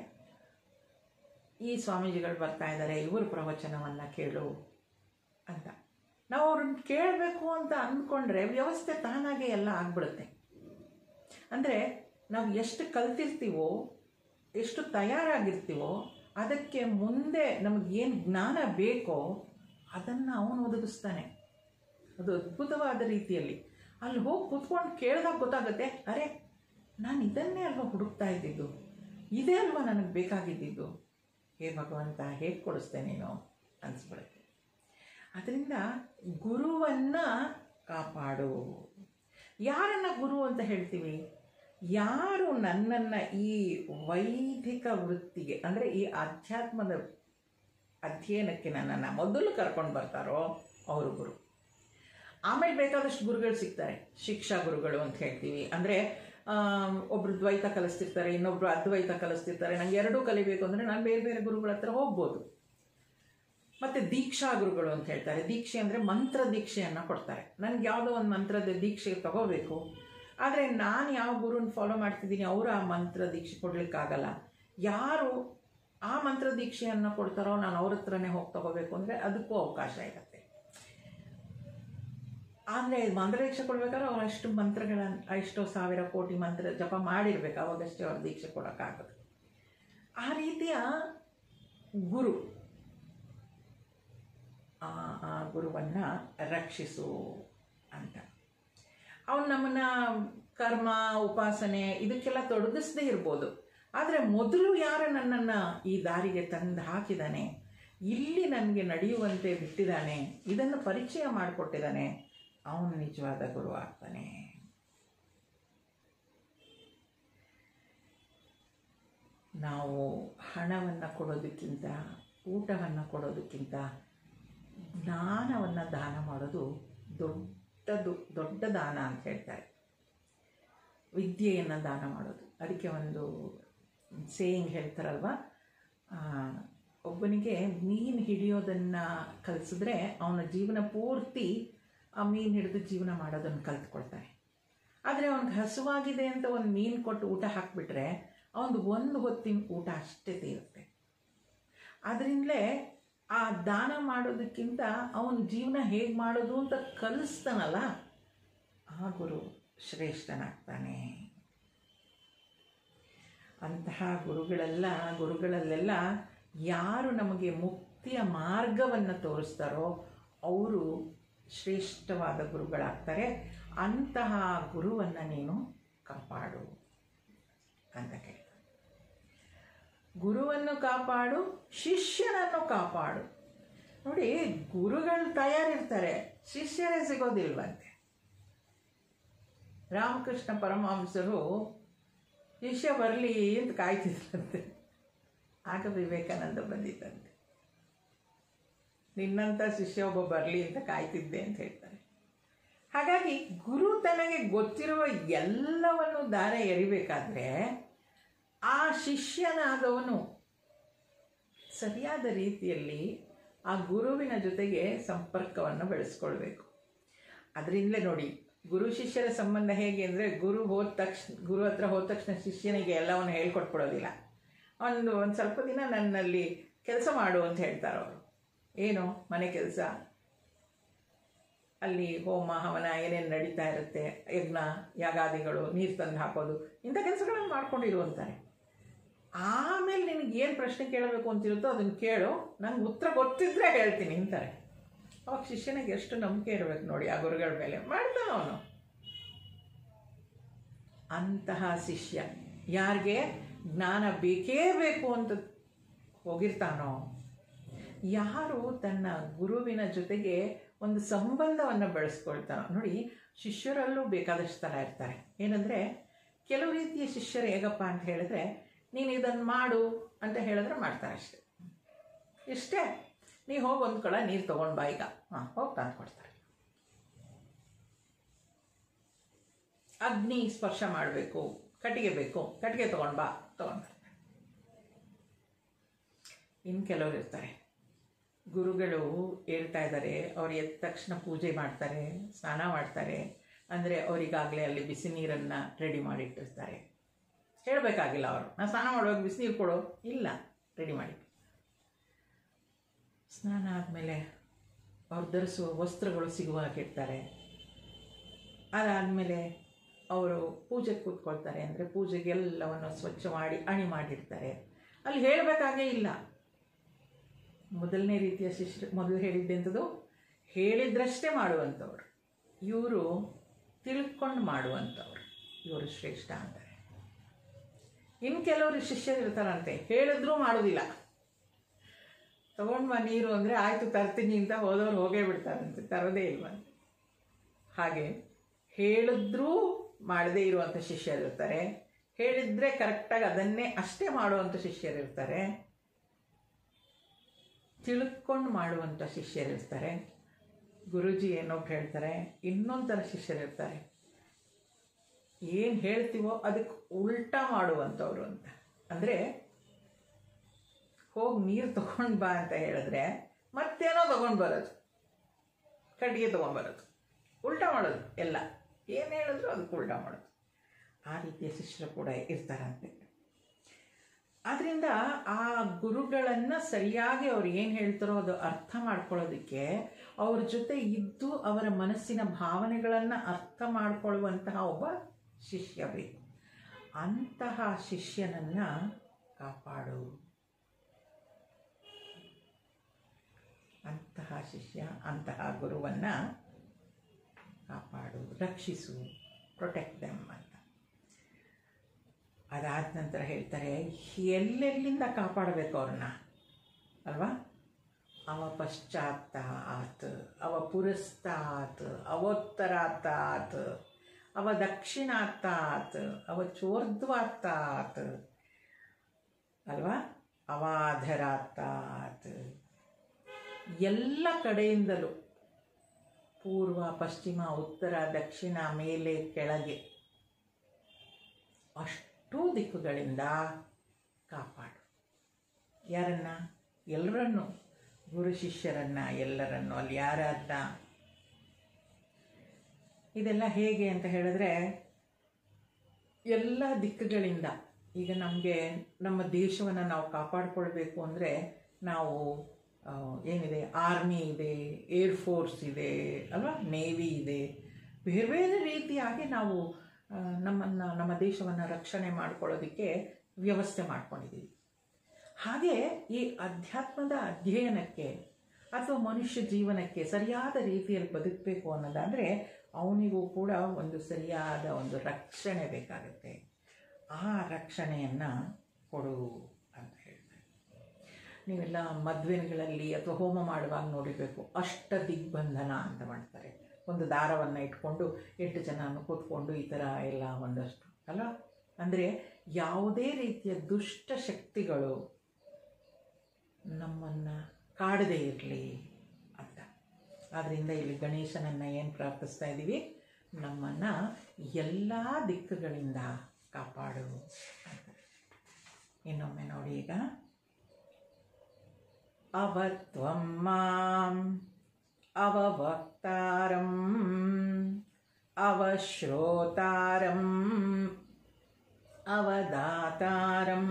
ಈ ಸ್ವಾಮೀಜಿಗಳು ಬರ್ತಾ ಇದ್ದಾರೆ, ಇವ್ರ ಪ್ರವಚನವನ್ನು ಕೇಳು ಅಂತ. ನಾವು ಅವ್ರನ್ನ ಕೇಳಬೇಕು ಅಂತ ಅಂದ್ಕೊಂಡ್ರೆ ವ್ಯವಸ್ಥೆ ತಾನಾಗೆ ಎಲ್ಲ ಆಗ್ಬಿಡುತ್ತೆ. ಅಂದರೆ ನಾವು ಎಷ್ಟು ಕಲ್ತಿರ್ತೀವೋ, ಎಷ್ಟು ತಯಾರಾಗಿರ್ತೀವೋ, ಅದಕ್ಕೆ ಮುಂದೆ ನಮಗೇನು ಜ್ಞಾನ ಬೇಕೋ ಅದನ್ನು ಅವನು ಒದಗಿಸ್ತಾನೆ. ಅದು ಅದ್ಭುತವಾದ ರೀತಿಯಲ್ಲಿ. ಅಲ್ಲಿ ಹೋಗಿ ಕೂತ್ಕೊಂಡು ಕೇಳಿದಾಗ ಗೊತ್ತಾಗುತ್ತೆ, ಅರೆ ನಾನು ಇದನ್ನೇ ಅಲ್ವಾ ಹುಡುಕ್ತಾ ಇದ್ದಿದ್ದು, ಇದೇ ಅಲ್ವಾ ನನಗೆ ಬೇಕಾಗಿದ್ದಿದ್ದು, ಹೇ ಭಗವಂತ ಹೇಗೆ ಕೊಡಿಸ್ತೆ ನೀನು ಅನಿಸ್ಬಿಡುತ್ತೆ. ಅದರಿಂದ ಗುರುವನ್ನು ಕಾಪಾಡು. ಯಾರನ್ನು ಗುರು ಅಂತ ಹೇಳ್ತೀವಿ? ಯಾರು ನನ್ನನ್ನು ಈ ವೈದಿಕ ವೃತ್ತಿಗೆ, ಅಂದರೆ ಈ ಅಧ್ಯಯನಕ್ಕೆ ನನ್ನನ್ನು ಮೊದಲು ಕರ್ಕೊಂಡು ಬರ್ತಾರೋ ಅವರು ಗುರು. ಆಮೇಲೆ ಬೇಕಾದಷ್ಟು ಗುರುಗಳು ಸಿಗ್ತಾರೆ, ಶಿಕ್ಷಾ ಗುರುಗಳು ಅಂತ ಹೇಳ್ತೀವಿ. ಅಂದರೆ ಒಬ್ಬರು ದ್ವೈತ ಕಲಿಸ್ತಿರ್ತಾರೆ, ಇನ್ನೊಬ್ರು ಅದ್ವೈತ ಕಲಿಸ್ತಿರ್ತಾರೆ. ನಂಗೆ ಎರಡೂ ಕಲಿಬೇಕು ಅಂದರೆ ನಾನು ಬೇರೆ ಬೇರೆ ಗುರುಗಳ ಹತ್ರ ಹೋಗ್ಬೋದು. ಮತ್ತು ದೀಕ್ಷಾ ಗುರುಗಳು ಅಂತ ಹೇಳ್ತಾರೆ. ದೀಕ್ಷೆ ಅಂದರೆ ಮಂತ್ರ ದೀಕ್ಷೆಯನ್ನು ಕೊಡ್ತಾರೆ. ನನಗೆ ಯಾವುದೋ ಒಂದು ಮಂತ್ರದ ದೀಕ್ಷೆ ತಗೋಬೇಕು, ಆದರೆ ನಾನು ಯಾವ ಗುರುನ ಫಾಲೋ ಮಾಡ್ತಿದ್ದೀನಿ ಅವರು ಆ ಮಂತ್ರ ದೀಕ್ಷೆ ಕೊಡಲಿಕ್ಕಾಗಲ್ಲ. ಯಾರು ಆ ಮಂತ್ರ ದೀಕ್ಷೆಯನ್ನು ಕೊಡ್ತಾರೋ ನಾನು ಅವ್ರ ಹತ್ರನೇ ಹೋಗಿ ತಗೋಬೇಕು ಅಂದರೆ ಅದಕ್ಕೂ ಅವಕಾಶ ಇರುತ್ತೆ. ಆದರೆ ಮಂತ್ರ ದೀಕ್ಷೆ ಕೊಡ್ಬೇಕಾದ್ರೆ ಅವ್ರು ಅಷ್ಟು ಮಂತ್ರಗಳನ್ನು, ಎಷ್ಟೋ ಸಾವಿರ ಕೋಟಿ ಮಂತ್ರ ಜಪ ಮಾಡಿರ್ಬೇಕು, ಅವಾಗಷ್ಟೇ ಅವ್ರ ದೀಕ್ಷೆ ಕೊಡೋಕ್ಕಾಗೋದು. ಆ ರೀತಿಯ ಗುರು, ಆ ಗುರುವನ್ನು ರಕ್ಷಿಸು ಅಂತ. ಅವನು ನಮ್ಮನ್ನು ಕರ್ಮ ಉಪಾಸನೆ ಇದಕ್ಕೆಲ್ಲ ತೊಡಗಿಸದೇ ಇರ್ಬೋದು, ಆದರೆ ಮೊದಲು ಯಾರು ನನ್ನನ್ನು ಈ ದಾರಿಗೆ ತಂದು ಹಾಕಿದ್ದಾನೆ, ಇಲ್ಲಿ ನನಗೆ ನಡೆಯುವಂತೆ ಬಿಟ್ಟಿದ್ದಾನೆ, ಇದನ್ನು ಪರಿಚಯ ಮಾಡಿಕೊಟ್ಟಿದ್ದಾನೆ, ಅವನು ನಿಜವಾದ ಗುರು ಆಗ್ತಾನೆ. ನಾವು ಹಣವನ್ನು ಕೊಡೋದಕ್ಕಿಂತ, ಊಟವನ್ನು ಕೊಡೋದಕ್ಕಿಂತ ಜ್ಞಾನವನ್ನು ದಾನ ಮಾಡೋದು ದೊಡ್ಡ ದಾನ ಅಂತ ಹೇಳ್ತಾರೆ. ವಿದ್ಯೆಯನ್ನು ದಾನ ಮಾಡೋದು. ಅದಕ್ಕೆ ಒಂದು ಸೇಯಿಂಗ್ ಹೇಳ್ತಾರಲ್ವ, ಒಬ್ಬನಿಗೆ ಮೀನು ಹಿಡಿಯೋದನ್ನು ಕಲಿಸಿದ್ರೆ ಅವನ ಜೀವನ ಪೂರ್ತಿ ಆ ಮೀನು ಹಿಡಿದು ಜೀವನ ಮಾಡೋದನ್ನು ಕಲ್ತ್ಕೊಳ್ತಾನೆ. ಆದರೆ ಅವನಿಗೆ ಹಸುವಾಗಿದೆ ಅಂತ ಒಂದು ಮೀನು ಕೊಟ್ಟು ಊಟ ಹಾಕಿಬಿಟ್ರೆ ಅವನದು ಒಂದು ಹೊತ್ತಿನ ಊಟ ಅಷ್ಟೇ ತೀರುತ್ತೆ. ಅದರಿಂದಲೇ ಆ ದಾನ ಮಾಡೋದಕ್ಕಿಂತ ಅವನ ಜೀವನ ಹೇಗೆ ಮಾಡೋದು ಅಂತ ಕಲಿಸ್ತಾನಲ್ಲ, ಆ ಗುರು ಶ್ರೇಷ್ಠನಾಗ್ತಾನೆ. ಅಂತಹ ಗುರುಗಳಲ್ಲೆಲ್ಲ ಯಾರು ನಮಗೆ ಮುಕ್ತಿಯ ಮಾರ್ಗವನ್ನು ತೋರಿಸ್ತಾರೋ ಅವರು ಶ್ರೇಷ್ಠವಾದ ಗುರುಗಳಾಗ್ತಾರೆ. ಅಂತಹ ಗುರುವನ್ನು ನೀನು ಕಾಪಾಡು ಅಂತ ಕೇಳ್ತಾರೆ. ಗುರುವನ್ನು ಕಾಪಾಡು, ಶಿಷ್ಯನನ್ನು ಕಾಪಾಡು. ನೋಡಿ, ಗುರುಗಳು ತಯಾರಿರ್ತಾರೆ, ಶಿಷ್ಯರೇ ಸಿಗೋದಿಲ್ವಂತೆ. ರಾಮಕೃಷ್ಣ ಪರಮಹಂಸರು ಶಿಷ್ಯ ಬರಲಿ ಅಂತ ಕಾಯ್ತಿದ್ರಂತೆ. ಆಗ ವಿವೇಕಾನಂದ ಬಂದಿದ್ದಂತೆ. ನಿನ್ನಂಥ ಶಿಷ್ಯ ಒಬ್ಬ ಬರಲಿ ಅಂತ ಕಾಯ್ತಿದ್ದೆ ಅಂತ ಹೇಳ್ತಾರೆ. ಹಾಗಾಗಿ ಗುರು ತನಗೆ ಗೊತ್ತಿರುವ ಎಲ್ಲವನ್ನು ದಾರ ಎರಿಬೇಕಾದ್ರೆ ಆ ಶಿಷ್ಯನಾದವನು ಸರಿಯಾದ ರೀತಿಯಲ್ಲಿ ಆ ಗುರುವಿನ ಜೊತೆಗೆ ಸಂಪರ್ಕವನ್ನು ಬೆಳೆಸ್ಕೊಳ್ಬೇಕು. ಅದರಿಂದಲೇ ನೋಡಿ, ಗುರು ಶಿಷ್ಯರ ಸಂಬಂಧ ಹೇಗೆ ಅಂದರೆ, ಗುರು ಹತ್ರ ಹೋದ ತಕ್ಷಣ ಶಿಷ್ಯನಿಗೆ ಎಲ್ಲವನ್ನು ಹೇಳ್ಕೊಟ್ಬಿಡೋದಿಲ್ಲ. ಒಂದು ಸ್ವಲ್ಪ ದಿನ ನನ್ನಲ್ಲಿ ಕೆಲಸ ಮಾಡು ಅಂತ ಹೇಳ್ತಾರೆ ಅವರು. ಏನು ಮನೆ ಕೆಲಸ, ಅಲ್ಲಿ ಹೋಮ ಹವನ ಏನೇನು ನಡೀತಾ ಇರುತ್ತೆ, ಯಜ್ಞ ಯಾಗಾದಿಗಳು, ನೀರು ತಂದು ಹಾಕೋದು, ಇಂಥ ಕೆಲಸಗಳನ್ನು ಮಾಡ್ಕೊಂಡಿರು ಅಂತಾರೆ. ಆಮೇಲೆ ನಿನಗೆ ಏನು ಪ್ರಶ್ನೆ ಕೇಳಬೇಕು ಅಂತಿರುತ್ತೋ ಅದನ್ನು ಕೇಳು, ನಂಗೆ ಉತ್ತರ ಗೊತ್ತಿದ್ರೆ ಹೇಳ್ತೀನಿ ಅಂತಾರೆ. ಅವಾಗ ಶಿಷ್ಯನಿಗೆ ಎಷ್ಟು ನಂಬಿಕೆ ಇರಬೇಕು ನೋಡಿ ಆ ಗುರುಗಳ ಮೇಲೆ. ಮಾಡ್ತಾನ ಅವನು. ಅಂತಹ ಶಿಷ್ಯ ಯಾರಿಗೆ ಜ್ಞಾನ ಬೇಕೇ ಬೇಕು ಅಂತ ಹೋಗಿರ್ತಾನೋ, ಯಾರು ತನ್ನ ಗುರುವಿನ ಜೊತೆಗೆ ಒಂದು ಸಂಬಂಧವನ್ನು ಬೆಳೆಸ್ಕೊಳ್ತಾನೋ. ನೋಡಿ, ಶಿಷ್ಯರಲ್ಲೂ ಬೇಕಾದಷ್ಟು ಥರ ಇರ್ತಾರೆ. ಏನಂದರೆ, ಕೆಲವು ರೀತಿಯ ಶಿಷ್ಯರು ಹೇಗಪ್ಪ ಅಂತ ಹೇಳಿದ್ರೆ, ನೀನು ಇದನ್ನು ಮಾಡು ಅಂತ ಹೇಳಿದ್ರೆ ಮಾಡ್ತಾರೆ ಅಷ್ಟೆ. ಇಷ್ಟೇ, ನೀ ಹೋಗಿ ಒಂದು ಕಡೆ ನೀರು ತೊಗೊಂಡು ಬಾ, ಈಗ ಹೋಗಿ ತಂದು ಕೊಡ್ತಾರೆ. ಅಗ್ನಿ ಸ್ಪರ್ಶ ಮಾಡಬೇಕು, ಕಟ್ಟಿಗೆ ಬೇಕು, ಕಟ್ಟಿಗೆ ತೊಗೊಂಡು ಬಾ, ತೊಗೊಂಡು. ಇನ್ನು ಕೆಲವರು ಇರ್ತಾರೆ, ಗುರುಗಳು ಹೇಳ್ತಾ ಇದ್ದಾರೆ, ಅವ್ರು ಎದ್ದ ತಕ್ಷಣ ಪೂಜೆ ಮಾಡ್ತಾರೆ, ಸ್ನಾನ ಮಾಡ್ತಾರೆ. ಅಂದರೆ ಅವರಿಗಾಗಲೇ ಅಲ್ಲಿ ಬಿಸಿ ನೀರನ್ನು ರೆಡಿ ಮಾಡಿಟ್ಟಿರ್ತಾರೆ. ಹೇಳಬೇಕಾಗಿಲ್ಲ ಅವರು, ನಾನು ಸ್ನಾನ ಮಾಡುವಾಗ ಬಿಸಿನೀರು ಕೊಡು, ಇಲ್ಲ, ರೆಡಿ ಮಾಡಿ. ಸ್ನಾನ ಆದಮೇಲೆ ಅವ್ರು ಧರಿಸುವ ವಸ್ತ್ರಗಳು ಸಿಗುವಾಗಿರ್ತಾರೆ. ಅದಾದಮೇಲೆ ಅವರು ಪೂಜೆಗೆ ಕೂತ್ಕೊಳ್ತಾರೆ. ಅಂದರೆ ಪೂಜೆಗೆ ಎಲ್ಲವನ್ನು ಸ್ವಚ್ಛ ಮಾಡಿ ಅಣಿ ಮಾಡಿರ್ತಾರೆ. ಅಲ್ಲಿ ಹೇಳಬೇಕಾಗೇ ಇಲ್ಲ. ಮೊದಲನೇ ರೀತಿಯ ಶಿಷ್ಯರು ಮೊದಲು ಹೇಳಿದ್ದೆಂಥದ್ದು, ಹೇಳಿದ್ರಷ್ಟೇ ಮಾಡುವಂಥವ್ರು. ಇವರು ತಿಳ್ಕೊಂಡು ಮಾಡುವಂಥವ್ರು, ಇವರು ಶ್ರೇಷ್ಠ ಅಂತಾರೆ. ಇನ್ನು ಕೆಲವರು ಶಿಷ್ಯರು ಇರ್ತಾರಂತೆ, ಹೇಳಿದ್ರೂ ಮಾಡೋದಿಲ್ಲ. ತಗೊಂಡು ಬಾ ನೀರು ಅಂದರೆ ಆಯಿತು ತರ್ತೀನಿ ಅಂತ ಹೋದವ್ರು ಹೋಗೇ ಬಿಡ್ತಾರಂತೆ, ತರೋದೇ ಇಲ್ವಂತೆ. ಹಾಗೆ ಹೇಳಿದ್ರೂ ಮಾಡದೇ ಇರುವಂಥ ಶಿಷ್ಯರಿರ್ತಾರೆ, ಹೇಳಿದರೆ ಕರೆಕ್ಟಾಗಿ ಅದನ್ನೇ ಅಷ್ಟೇ ಮಾಡುವಂಥ ಶಿಷ್ಯರಿರ್ತಾರೆ. ತಿಳ್ಕೊಂಡು ಮಾಡುವಂಥ ಶಿಷ್ಯರಿರ್ತಾರೆ. ಗುರುಜಿ ಏನೊಬ್ರು ಹೇಳ್ತಾರೆ, ಇನ್ನೊಂದು ಥರ ಶಿಷ್ಯರಿರ್ತಾರೆ, ಏನು ಹೇಳ್ತೀವೋ ಅದಕ್ಕೆ ಉಲ್ಟಾ ಮಾಡುವಂಥವ್ರು ಅಂತ. ಅಂದರೆ ಹೋಗಿ ನೀರು ತೊಗೊಂಡು ಬಾ ಅಂತ ಹೇಳಿದ್ರೆ ಮತ್ತೇನೋ ತೊಗೊಂಡು ಬರೋದು, ಕಟ್ಟಿಗೆ ತೊಗೊಂಡ್ಬರೋದು, ಉಲ್ಟಾ ಮಾಡೋದು. ಎಲ್ಲ ಏನು ಹೇಳಿದ್ರು ಅದಕ್ಕೆ ಉಲ್ಟಾ ಮಾಡೋದು. ಆ ರೀತಿಯ ಶಿಷ್ಯರು ಕೂಡ ಇರ್ತಾರಂತೆ. ಆದ್ದರಿಂದ ಆ ಗುರುಗಳನ್ನು ಸರಿಯಾಗಿ ಅವ್ರು ಏನು ಹೇಳ್ತಾರೋ ಅದು ಅರ್ಥ ಮಾಡ್ಕೊಳ್ಳೋದಕ್ಕೆ ಅವ್ರ ಜೊತೆ ಇದ್ದು ಅವರ ಮನಸ್ಸಿನ ಭಾವನೆಗಳನ್ನು ಅರ್ಥ ಮಾಡಿಕೊಳ್ಳುವಂತಹ ಒಬ್ಬ ಶಿಷ್ಯ ಬೇಕು. ಅಂತಹ ಶಿಷ್ಯನನ್ನು ಕಾಪಾಡು, ಅಂತಹ ಶಿಷ್ಯ, ಅಂತಹ ಗುರುವನ್ನು ಕಾಪಾಡು, ರಕ್ಷಿಸು, ಪ್ರೊಟೆಕ್ಟ್ ದೆಮ್ ಅಂತ. ಅದಾದ ನಂತರ ಹೇಳ್ತಾರೆ, ಎಲ್ಲೆಲ್ಲಿಂದ ಕಾಪಾಡಬೇಕು ಅವ್ರನ್ನ ಅಲ್ವಾ? ಅವ ಪಶ್ಚಾತ್ತಾತ್, ಅವ ಪುರಸ್ತಾತ್, ಅವೋತ್ತರಾತ್ತಾತ್, ಅವ ದಕ್ಷಿಣಾತ್ತಾತ್, ಅವ ಚೋರ್ಧ್ವಾತ್ತಾತ್ ಅಲ್ವಾ, ಅವಾಧರಾತ್ತಾತ್. ಎಲ್ಲ ಕಡೆಯಿಂದಲೂ ಪೂರ್ವ, ಪಶ್ಚಿಮ, ಉತ್ತರ, ದಕ್ಷಿಣ, ಮೇಲೆ, ಕೆಳಗೆ ಅಷ್ಟೂ ದಿಕ್ಕುಗಳಿಂದ ಕಾಪಾಡು. ಯಾರನ್ನ? ಎಲ್ಲರನ್ನು, ಗುರು ಶಿಷ್ಯರನ್ನು, ಎಲ್ಲರನ್ನು. ಅಲ್ಲಿ ಯಾರನ್ನ? ಇದೆಲ್ಲ ಹೇಗೆ ಅಂತ ಹೇಳಿದ್ರೆ ಎಲ್ಲ ದಿಕ್ಕುಗಳಿಂದ. ಈಗ ನಮಗೆ ನಮ್ಮ ದೇಶವನ್ನು ನಾವು ಕಾಪಾಡಿಕೊಳ್ಬೇಕು ಅಂದರೆ ನಾವು ಏನಿದೆ, ಆರ್ಮಿ ಇದೆ, ಏರ್ ಫೋರ್ಸ್ ಇದೆ ಅಲ್ವಾ, ನೇವಿ ಇದೆ, ಬೇರೆ ಬೇರೆ ರೀತಿಯಾಗಿ ನಾವು ನಮ್ಮ ದೇಶವನ್ನು ರಕ್ಷಣೆ ಮಾಡ್ಕೊಳ್ಳೋದಕ್ಕೆ ವ್ಯವಸ್ಥೆ ಮಾಡ್ಕೊಂಡಿದ್ದೀವಿ. ಹಾಗೆ ಈ ಅಧ್ಯಾತ್ಮದ ಅಧ್ಯಯನಕ್ಕೆ ಅಥವಾ ಮನುಷ್ಯ ಜೀವನಕ್ಕೆ ಸರಿಯಾದ ರೀತಿಯಲ್ಲಿ ಬದುಕಬೇಕು ಅನ್ನೋದಾದರೆ ಅವನಿಗೂ ಕೂಡ ಒಂದು ಸರಿಯಾದ ಒಂದು ರಕ್ಷಣೆ ಬೇಕಾಗುತ್ತೆ. ಆ ರಕ್ಷಣೆಯನ್ನು ಕೊಡು ಅಂತ ಹೇಳ್ತಾರೆ. ನೀವೆಲ್ಲ ಮದುವೆಗಳಲ್ಲಿ ಅಥವಾ ಹೋಮ ಮಾಡುವಾಗ ನೋಡಿರಬೇಕು, ಅಷ್ಟ ದಿಗ್ಬಂಧನ ಅಂತ ಮಾಡ್ತಾರೆ. ಒಂದು ದಾರವನ್ನು ಇಟ್ಕೊಂಡು 8 ಜನ ಕೂತ್ಕೊಂಡು ಈ ಥರ ಎಲ್ಲ ಒಂದಷ್ಟು ಅಲ್ಲ, ಅಂದರೆ ಯಾವುದೇ ರೀತಿಯ ದುಷ್ಟ ಶಕ್ತಿಗಳು ನಮ್ಮನ್ನು ಕಾಡದೇ ಇರಲಿ ಅಂತ. ಆದ್ದರಿಂದ ಇಲ್ಲಿ ಗಣೇಶನನ್ನು ಏನು ಪ್ರಾರ್ಥಿಸ್ತಾ ಇದ್ದೀವಿ, ನಮ್ಮನ್ನು ಎಲ್ಲ ದಿಕ್ಕುಗಳಿಂದ ಕಾಪಾಡು ಅಂತ. ಇನ್ನೊಮ್ಮೆ ನೋಡಿ, ಈಗ ಅವತ್ವಂ ಮಾಂ ಅವವಕ್ತಾರಂ ಅವಶ್ರೋತಾರಂ ಅವದಾತಾರಂ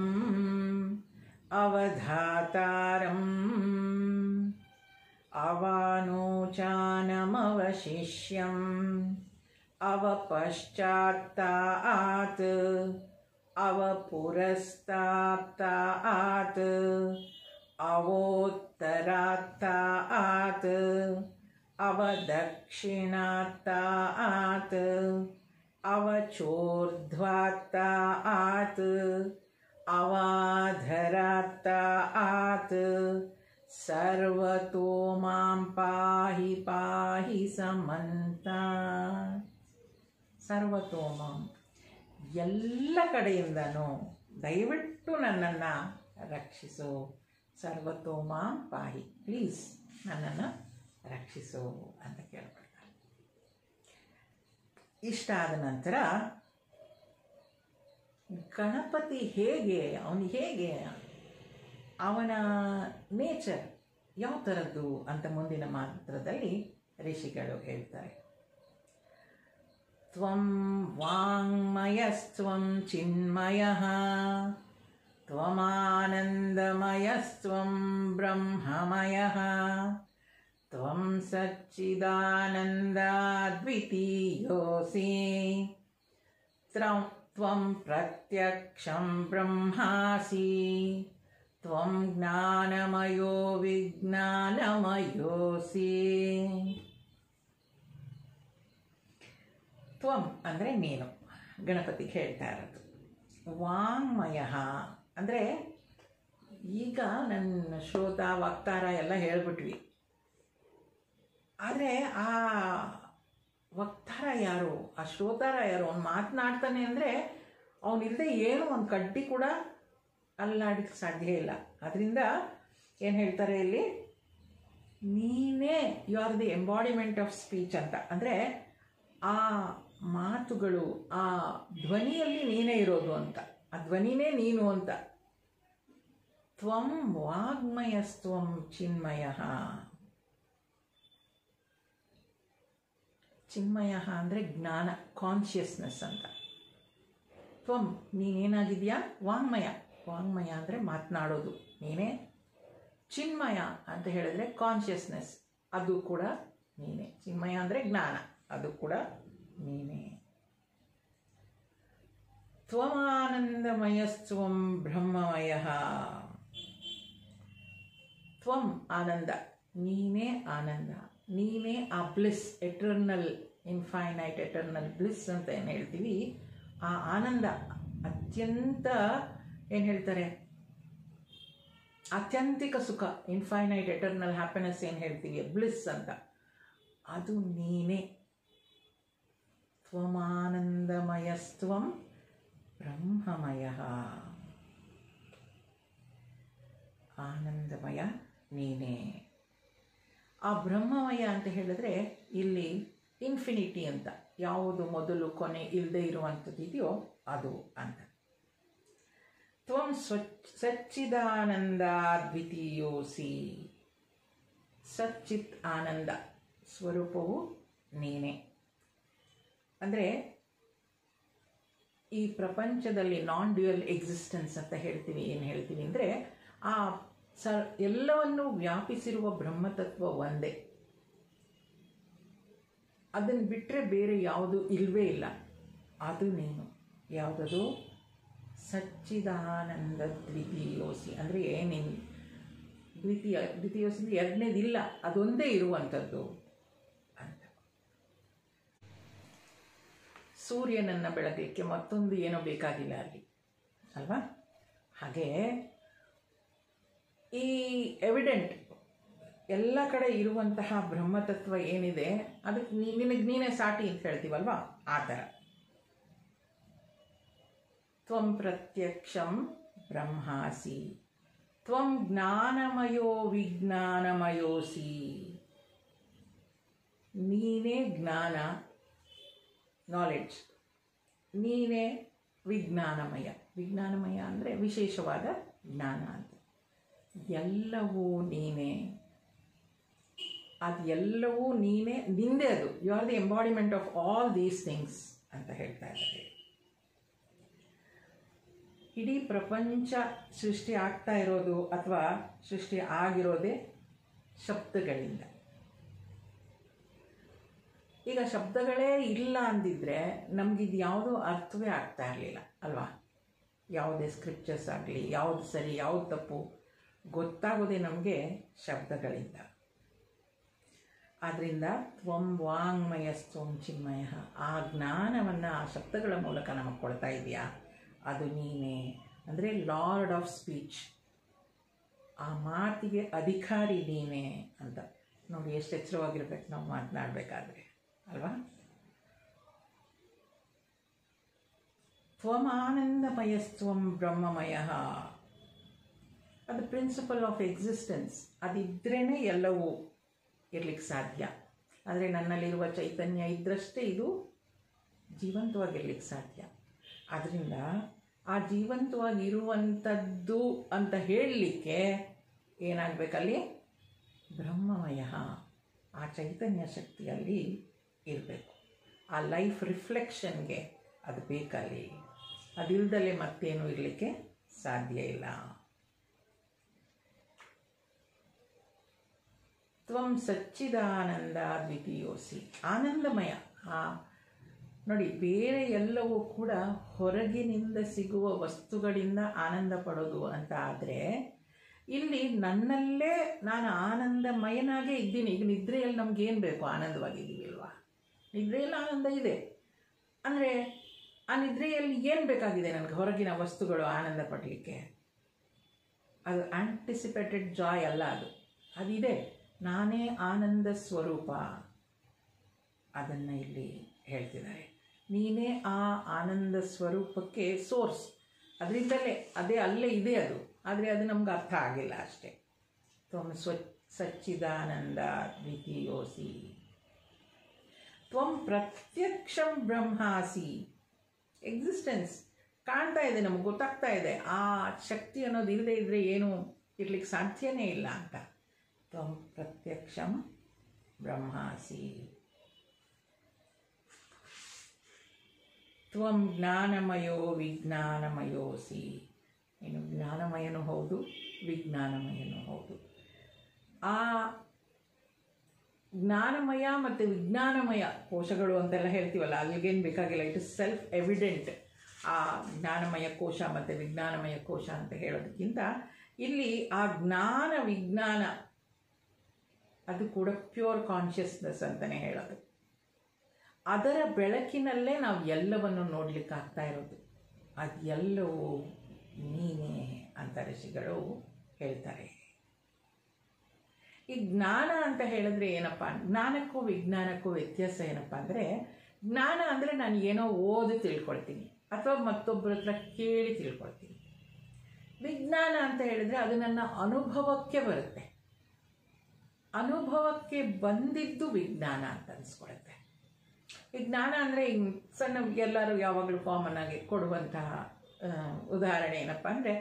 ಅವಧಾತಾರಂ ಅವಾನೋಚಾನಮವಶಿಷ್ಯಂ ಅವಪಶ್ಚಾತ್ತಾತ್ ಅವಪುರಸ್ತಾತ್ತಾತ್ ಅವೋತ್ತರಾತ್ತಾತ್ ಅವದಕ್ಷಿಣಾತ್ತಾತ್ ಅವಚೋರ್ಧ್ವಾತ್ತಾತ್ ಅವಾಧರಾತ್ತಾತ್ ಸರ್ವತೋ ಮಾಂ ಪಾಹಿ ಪಾಹಿ ಸಮಂತ. ಸರ್ವತೋ ಮಾಂ, ಎಲ್ಲ ಕಡೆಯಿಂದನೂ ದಯವಿಟ್ಟು ನನ್ನನ್ನು ರಕ್ಷಿಸು. ಸರ್ವತೋ ಮಾಂ ಪಾಹಿ, ಪ್ಲೀಸ್ ನನ್ನನ್ನು ರಕ್ಷಿಸು ಅಂತ ಕೇಳ್ಕೊಳ್ತಾರೆ. ಇಷ್ಟಾದ ನಂತರ ಗಣಪತಿ ಹೇಗೆ, ಅವನ ನೇಚರ್ ಯಾವ ಥರದ್ದು ಅಂತ ಮುಂದಿನ ಮಾತ್ರದಲ್ಲಿ ಋಷಿಗಳು ಹೇಳ್ತಾರೆ. ತ್ವಂ ವಾಂಗ್ಮಯಸ್ತ್ವಂ ಚಿನ್ಮಯಃ ತ್ವಮಾನಂದಮಯಸ್ತ್ವಂ ಬ್ರಹ್ಮಮಯಃ ತ್ವಂ ಸಚ್ಚಿದಾನಂದಾದ್ವಿತೀಯೋಸಿ ತ್ವಂ ಪ್ರತ್ಯಕ್ಷಂ ಬ್ರಹ್ಮಾಸಿ ತ್ವಂ ಜ್ಞಾನಮಯೋ ವಿಜ್ಞಾನಮಯೋಸಿ. ತ್ವಂ ಅಂದರೆ ನೀನು, ಗಣಪತಿಗೆ ಹೇಳ್ತಾ ಇರೋದು. ವಾಂಗ್ಮಯ ಅಂದರೆ ಈಗ ನನ್ನ ಶ್ರೋತ ವಕ್ತಾರ ಎಲ್ಲ ಹೇಳ್ಬಿಟ್ವಿ, ಆದರೆ ಆ ವಕ್ತಾರ ಯಾರು, ಆ ಶ್ರೋತಾರ ಯಾರು? ಅವ್ನು ಮಾತನಾಡ್ತಾನೆ ಅಂದರೆ ಅವನಿಲ್ಲದೆ ಏನು ಒಂದು ಕಡ್ಡಿ ಕೂಡ ಅಲ್ಲಾಡಲಿಕ್ಕೆ ಸಾಧ್ಯ ಇಲ್ಲ. ಅದರಿಂದ ಏನು ಹೇಳ್ತಾರೆ ಇಲ್ಲಿ, ನೀನೇ you are the embodiment of speech ಅಂತ. ಅಂದರೆ ಆ ಮಾತುಗಳು, ಆ ಧ್ವನಿಯಲ್ಲಿ ನೀನೇ ಇರೋದು ಅಂತ, ಆ ಧ್ವನಿನೇ ನೀನು ಅಂತ. ತ್ವಂ ವಾಗ್ಮಯಸ್ತ್ವಂ ಚಿನ್ಮಯ. ಚಿನ್ಮಯ ಅಂದರೆ ಜ್ಞಾನ, ಕಾನ್ಷಿಯಸ್ನೆಸ್ ಅಂತ. ತ್ವಂ ನೀನೇನಾಗಿದೆಯಾ? ವಾಂಗ್ಮಯ. ವಾಂಗ್ಮಯ ಅಂದರೆ ಮಾತನಾಡೋದು ನೀನೇ. ಚಿನ್ಮಯ ಅಂತ ಹೇಳಿದ್ರೆ ಕಾನ್ಷಿಯಸ್ನೆಸ್, ಅದು ಕೂಡ ನೀನೇ. ಚಿನ್ಮಯ ಅಂದರೆ ಜ್ಞಾನ, ಅದು ಕೂಡ ನೀನೇ. ತ್ವಮಾನಂದಮಯಸ್ತ್ವಂ ಬ್ರಹ್ಮಮಯ. ತ್ವಂ ಆನಂದ, ನೀನೇ ಆನಂದ, ನೀನೇ ಆ bliss, eternal infinite eternal bliss ಅಂತ ಏನು ಹೇಳ್ತೀವಿ, ಆ ಆನಂದ, ಅತ್ಯಂತ ಏನು ಹೇಳ್ತಾರೆ, ಆತ್ಯಂತಿಕ ಸುಖ, ಇನ್ಫೈನೈಟ್ ಎಟರ್ನಲ್ ಹ್ಯಾಪಿನೆಸ್ ಏನು ಹೇಳ್ತೀವಿ, ಬ್ಲಿಸ್ ಅಂತ, ಅದು ನೀನೇ. ತ್ವಮಾನಂದಮಯಸ್ತ್ವಂ ಬ್ರಹ್ಮಮಯ. ಆನಂದಮಯ ನೀನೇ. ಆ ಬ್ರಹ್ಮಮಯ ಅಂತ ಹೇಳಿದ್ರೆ ಇಲ್ಲಿ ಇನ್ಫಿನಿಟಿ ಅಂತ, ಯಾವುದು ಮೊದಲು ಕೊನೆ ಇಲ್ಲದೆ ಇರುವಂಥದ್ದಿದೆಯೋ ಅದು ಅಂತ. ತ್ವಂ ಸಚ್ಚಿದಾನಂದ ದ್ವಿತೀಯೋಸಿ. ಸಚ್ಚಿತ್ ಆನಂದ ಸ್ವರೂಪವು ನೀನೇ. ಅಂದರೆ ಈ ಪ್ರಪಂಚದಲ್ಲಿ ನಾನ್ ಡ್ಯುಯಲ್ ಎಕ್ಸಿಸ್ಟೆನ್ಸ್ ಅಂತ ಹೇಳ್ತೀವಿ. ಏನು ಹೇಳ್ತೀವಿ ಅಂದರೆ ಆ ಎಲ್ಲವನ್ನೂ ವ್ಯಾಪಿಸಿರುವ ಬ್ರಹ್ಮತತ್ವ ಒಂದೇ. ಅದನ್ನು ಬಿಟ್ಟರೆ ಬೇರೆ ಯಾವುದು ಇಲ್ಲವೇ ಇಲ್ಲ, ಅದು ನೀನು. ಯಾವುದದು? ಸಚ್ಚಿದಾನಂದ ದ್ವಿತೀಯೋಸಿ. ಅಂದರೆ ಏನೇನು ದ್ವಿತೀಯೋಸಿ ಎರಡನೇದಿಲ್ಲ, ಅದೊಂದೇ ಇರುವಂಥದ್ದು ಅಂತ. ಸೂರ್ಯನನ್ನು ಬೆಳಗಲಿಕ್ಕೆ ಮತ್ತೊಂದು ಏನೋ ಬೇಕಾಗಿಲ್ಲ ಅಲ್ಲಿ, ಅಲ್ವಾ? ಹಾಗೆ ಈ ಎವಿಡೆಂಟ್ ಎಲ್ಲ ಕಡೆ ಇರುವಂತಹ ಬ್ರಹ್ಮತತ್ವ ಏನಿದೆ, ಅದಕ್ಕೆ ನಿನಗೆ ನೀನೇ ಸಾಟಿ ಅಂತ ಹೇಳ್ತೀವಲ್ವಾ, ಆ ಥರ. ತ್ವಂ ಪ್ರತ್ಯಕ್ಷಂ ಬ್ರಹ್ಮಾಸಿ. ತ್ವಂ ಜ್ಞಾನಮಯೋ ವಿಜ್ಞಾನಮಯೋಸಿ. ನೀನೇ ಜ್ಞಾನ, ನಾಲೆಡ್ಜ್. ನೀನೇ ವಿಜ್ಞಾನಮಯ. ವಿಜ್ಞಾನಮಯ ಅಂದರೆ ವಿಶೇಷವಾದ ಜ್ಞಾನ ಅಂತ. ಎಲ್ಲವೂ ನೀನೇ, ಅದು ಎಲ್ಲವೂ ನೀನೇ, ನಿಂದೇ ಅದು. You are the embodiment of all these things ಅಂತ ಹೇಳ್ತಾ ಇದ್ದಾರೆ. ಇಡೀ ಪ್ರಪಂಚ ಸೃಷ್ಟಿ ಆಗ್ತಾ ಇರೋದು ಅಥವಾ ಸೃಷ್ಟಿ ಆಗಿರೋದೇ ಶಬ್ದಗಳಿಂದ. ಈಗ ಶಬ್ದಗಳೇ ಇಲ್ಲ ಅಂದಿದ್ರೆ ನಮಗಿದು ಯಾವುದೂ ಅರ್ಥವೇ ಆಗ್ತಾ ಇರಲಿಲ್ಲ ಅಲ್ವಾ? ಯಾವುದೇ ಸ್ಕ್ರಿಪ್ಚರ್ಸ್ ಆಗಲಿ, ಯಾವುದು ಸರಿ ಯಾವುದು ತಪ್ಪು ಗೊತ್ತಾಗೋದೇ ನಮಗೆ ಶಬ್ದಗಳಿಂದ. ಆದ್ದರಿಂದ ತ್ವಂ ವಾಂಗ್ಮಯಸ್ತ್ವಂ ಚಿನ್ಮಯ. ಆ ಜ್ಞಾನವನ್ನು ಆ ಶಬ್ದಗಳ ಮೂಲಕ ನಮಗೆ ಕೊಡ್ತಾ ಇದೆಯಾ, ಅದು ನೀನೇ. ಅಂದರೆ ಲಾರ್ಡ್ ಆಫ್ ಸ್ಪೀಚ್, ಆ ಮಾತಿಗೆ ಅಧಿಕಾರಿ ನೀನೇ ಅಂತ. ನೋಡಿ ಎಷ್ಟು ಎಚ್ಚರವಾಗಿರ್ಬೇಕು ನಾವು ಮಾತನಾಡಬೇಕಾದ್ರೆ, ಅಲ್ವಾ? ತ್ವಮಾನಂದಮಯಸ್ತ್ವಂ ಬ್ರಹ್ಮಮಯ. ಅದು ಪ್ರಿನ್ಸಿಪಲ್ ಆಫ್ ಎಕ್ಸಿಸ್ಟೆನ್ಸ್. ಅದಿದ್ರೇ ಎಲ್ಲವೂ ಇರ್ಲಿಕ್ಕೆ ಸಾಧ್ಯ. ಆದರೆ ನನ್ನಲ್ಲಿರುವ ಚೈತನ್ಯ ಇದ್ದರಷ್ಟೇ ಇದು ಜೀವಂತವಾಗಿರ್ಲಿಕ್ಕೆ ಸಾಧ್ಯ. ಆದ್ದರಿಂದ ಆ ಜೀವಂತವಾಗಿರುವಂಥದ್ದು ಅಂತ ಹೇಳಲಿಕ್ಕೆ ಏನಾಗಬೇಕಲ್ಲಿ? ಬ್ರಹ್ಮಮಯ, ಆ ಚೈತನ್ಯ ಶಕ್ತಿಯಲ್ಲಿ ಇರಬೇಕು. ಆ ಲೈಫ್ ರಿಫ್ಲೆಕ್ಷನ್ಗೆ ಅದು ಬೇಕಲ್ಲಿ. ಅದಿಲ್ಲದಲೇ ಮತ್ತೇನು ಇರಲಿಕ್ಕೆ ಸಾಧ್ಯ ಇಲ್ಲ. ತ್ವಂ ಸಚ್ಚಿದಾನಂದ ದ್ವಿತೀಯೋಸಿ. ಆನಂದಮಯ. ನೋಡಿ, ಬೇರೆ ಎಲ್ಲವೂ ಕೂಡ ಹೊರಗಿನಿಂದ ಸಿಗುವ ವಸ್ತುಗಳಿಂದ ಆನಂದ ಪಡೋದು ಅಂತ ಆದರೆ, ಇಲ್ಲಿ ನನ್ನಲ್ಲೇ ನಾನು ಆನಂದಮಯನಾಗೇ ಇದ್ದೀನಿ. ಈಗ ನಿದ್ರೆಯಲ್ಲಿ ನಮಗೇನು ಬೇಕು? ಆನಂದವಾಗಿದ್ದೀವಿ ಅಲ್ವಾ? ನಿದ್ರೆಯಲ್ಲಿ ಆನಂದ ಇದೆ ಅಂದರೆ ಆ ನಿದ್ರೆಯಲ್ಲಿ ಏನು ಬೇಕಾಗಿದೆ ನನಗೆ? ಹೊರಗಿನ ವಸ್ತುಗಳು ಆನಂದ ಪಡಲಿಕ್ಕೆ. ಅದು ಆಂಟಿಸಿಪೇಟೆಡ್ ಜಾಯ್ ಅಲ್ಲ, ಅದಿದೆ. ನಾನೇ ಆನಂದ ಸ್ವರೂಪ, ಅದನ್ನು ಇಲ್ಲಿ ಹೇಳ್ತಿದ್ದಾರೆ. ನೀನೇ ಆ ಆನಂದ ಸ್ವರೂಪಕ್ಕೆ ಸೋರ್ಸ್. ಅದರಿಂದಲೇ ಅದೇ ಅಲ್ಲೇ ಇದೆ ಅದು, ಆದರೆ ಅದು ನಮ್ಗೆ ಅರ್ಥ ಆಗಿಲ್ಲ ಅಷ್ಟೇ. ತ್ವಂ ಸಚ್ಚಿದಾನಂದ ದ್ವಿತೀಯೋಸಿ. ತ್ವಂ ಪ್ರತ್ಯಕ್ಷಂ ಬ್ರಹ್ಮಾಸಿ. ಎಕ್ಸಿಸ್ಟೆನ್ಸ್ ಕಾಣ್ತಾ ಇದೆ, ನಮಗೆ ಗೊತ್ತಾಗ್ತಾ ಇದೆ. ಆ ಶಕ್ತಿ ಅನ್ನೋದು ಇಲ್ಲದೆ ಇದ್ದರೆ ಏನು ಇರ್ಲಿಕ್ಕೆ ಸಾಧ್ಯನೇ ಇಲ್ಲ ಅಂತ. ತ್ವಂ ಪ್ರತ್ಯಕ್ಷಂ ಬ್ರಹ್ಮಾಸಿ. ತ್ವಂ ಜ್ಞಾನಮಯೋ ವಿಜ್ಞಾನಮಯೋಸಿ. ನೀನು ಜ್ಞಾನಮಯನೂ ಹೌದು, ವಿಜ್ಞಾನಮಯನೂ ಹೌದು. ಆ ಜ್ಞಾನಮಯ ಮತ್ತು ವಿಜ್ಞಾನಮಯ ಕೋಶಗಳು ಅಂತೆಲ್ಲ ಹೇಳ್ತೀವಲ್ಲ, ಅಲ್ಲಿಗೇನು ಬೇಕಾಗಿಲ್ಲ. It is self evident. ಆ ಜ್ಞಾನಮಯ ಕೋಶ ಮತ್ತು ವಿಜ್ಞಾನಮಯ ಕೋಶ ಅಂತ ಹೇಳೋದಕ್ಕಿಂತ ಇಲ್ಲಿ ಆ ಜ್ಞಾನ ವಿಜ್ಞಾನ ಅದು ಕೂಡ ಪ್ಯೂರ್ ಕಾನ್ಷಿಯಸ್ನೆಸ್ ಅಂತಲೇ ಹೇಳೋದು. ಅದರ ಬೆಳಕಿನಲ್ಲೇ ನಾವು ಎಲ್ಲವನ್ನು ನೋಡಲಿಕ್ಕಾಗ್ತಾ ಇರೋದು. ಅದೆಲ್ಲವೂ ನೀನೇ ಅಂತ ಋಷಿಗಳು ಹೇಳ್ತಾರೆ. ಈ ಜ್ಞಾನ ಅಂತ ಹೇಳಿದ್ರೆ ಏನಪ್ಪ, ಜ್ಞಾನಕ್ಕೂ ವಿಜ್ಞಾನಕ್ಕೂ ವ್ಯತ್ಯಾಸ ಏನಪ್ಪ ಅಂದರೆ, ಜ್ಞಾನ ಅಂದರೆ ನಾನು ಏನೋ ಓದಿ ತಿಳ್ಕೊಳ್ತೀನಿ ಅಥವಾ ಮತ್ತೊಬ್ಬರ ಹತ್ರ ಕೇಳಿ ತಿಳ್ಕೊಳ್ತೀನಿ. ವಿಜ್ಞಾನ ಅಂತ ಹೇಳಿದರೆ ಅದು ನನ್ನ ಅನುಭವಕ್ಕೆ ಬರುತ್ತೆ. ಅನುಭವಕ್ಕೆ ಬಂದಿದ್ದು ವಿಜ್ಞಾನ ಅಂತ ಅನಿಸ್ಕೊಳುತ್ತೆ. ಈ ಜ್ಞಾನ ಅಂದರೆ ಸಣ್ಣ ಎಲ್ಲರೂ ಯಾವಾಗಲೂ ಕಾಮನ್ ಆಗಿ ಕೊಡುವಂತಹ ಉದಾಹರಣೆ ಏನಪ್ಪ ಅಂದರೆ,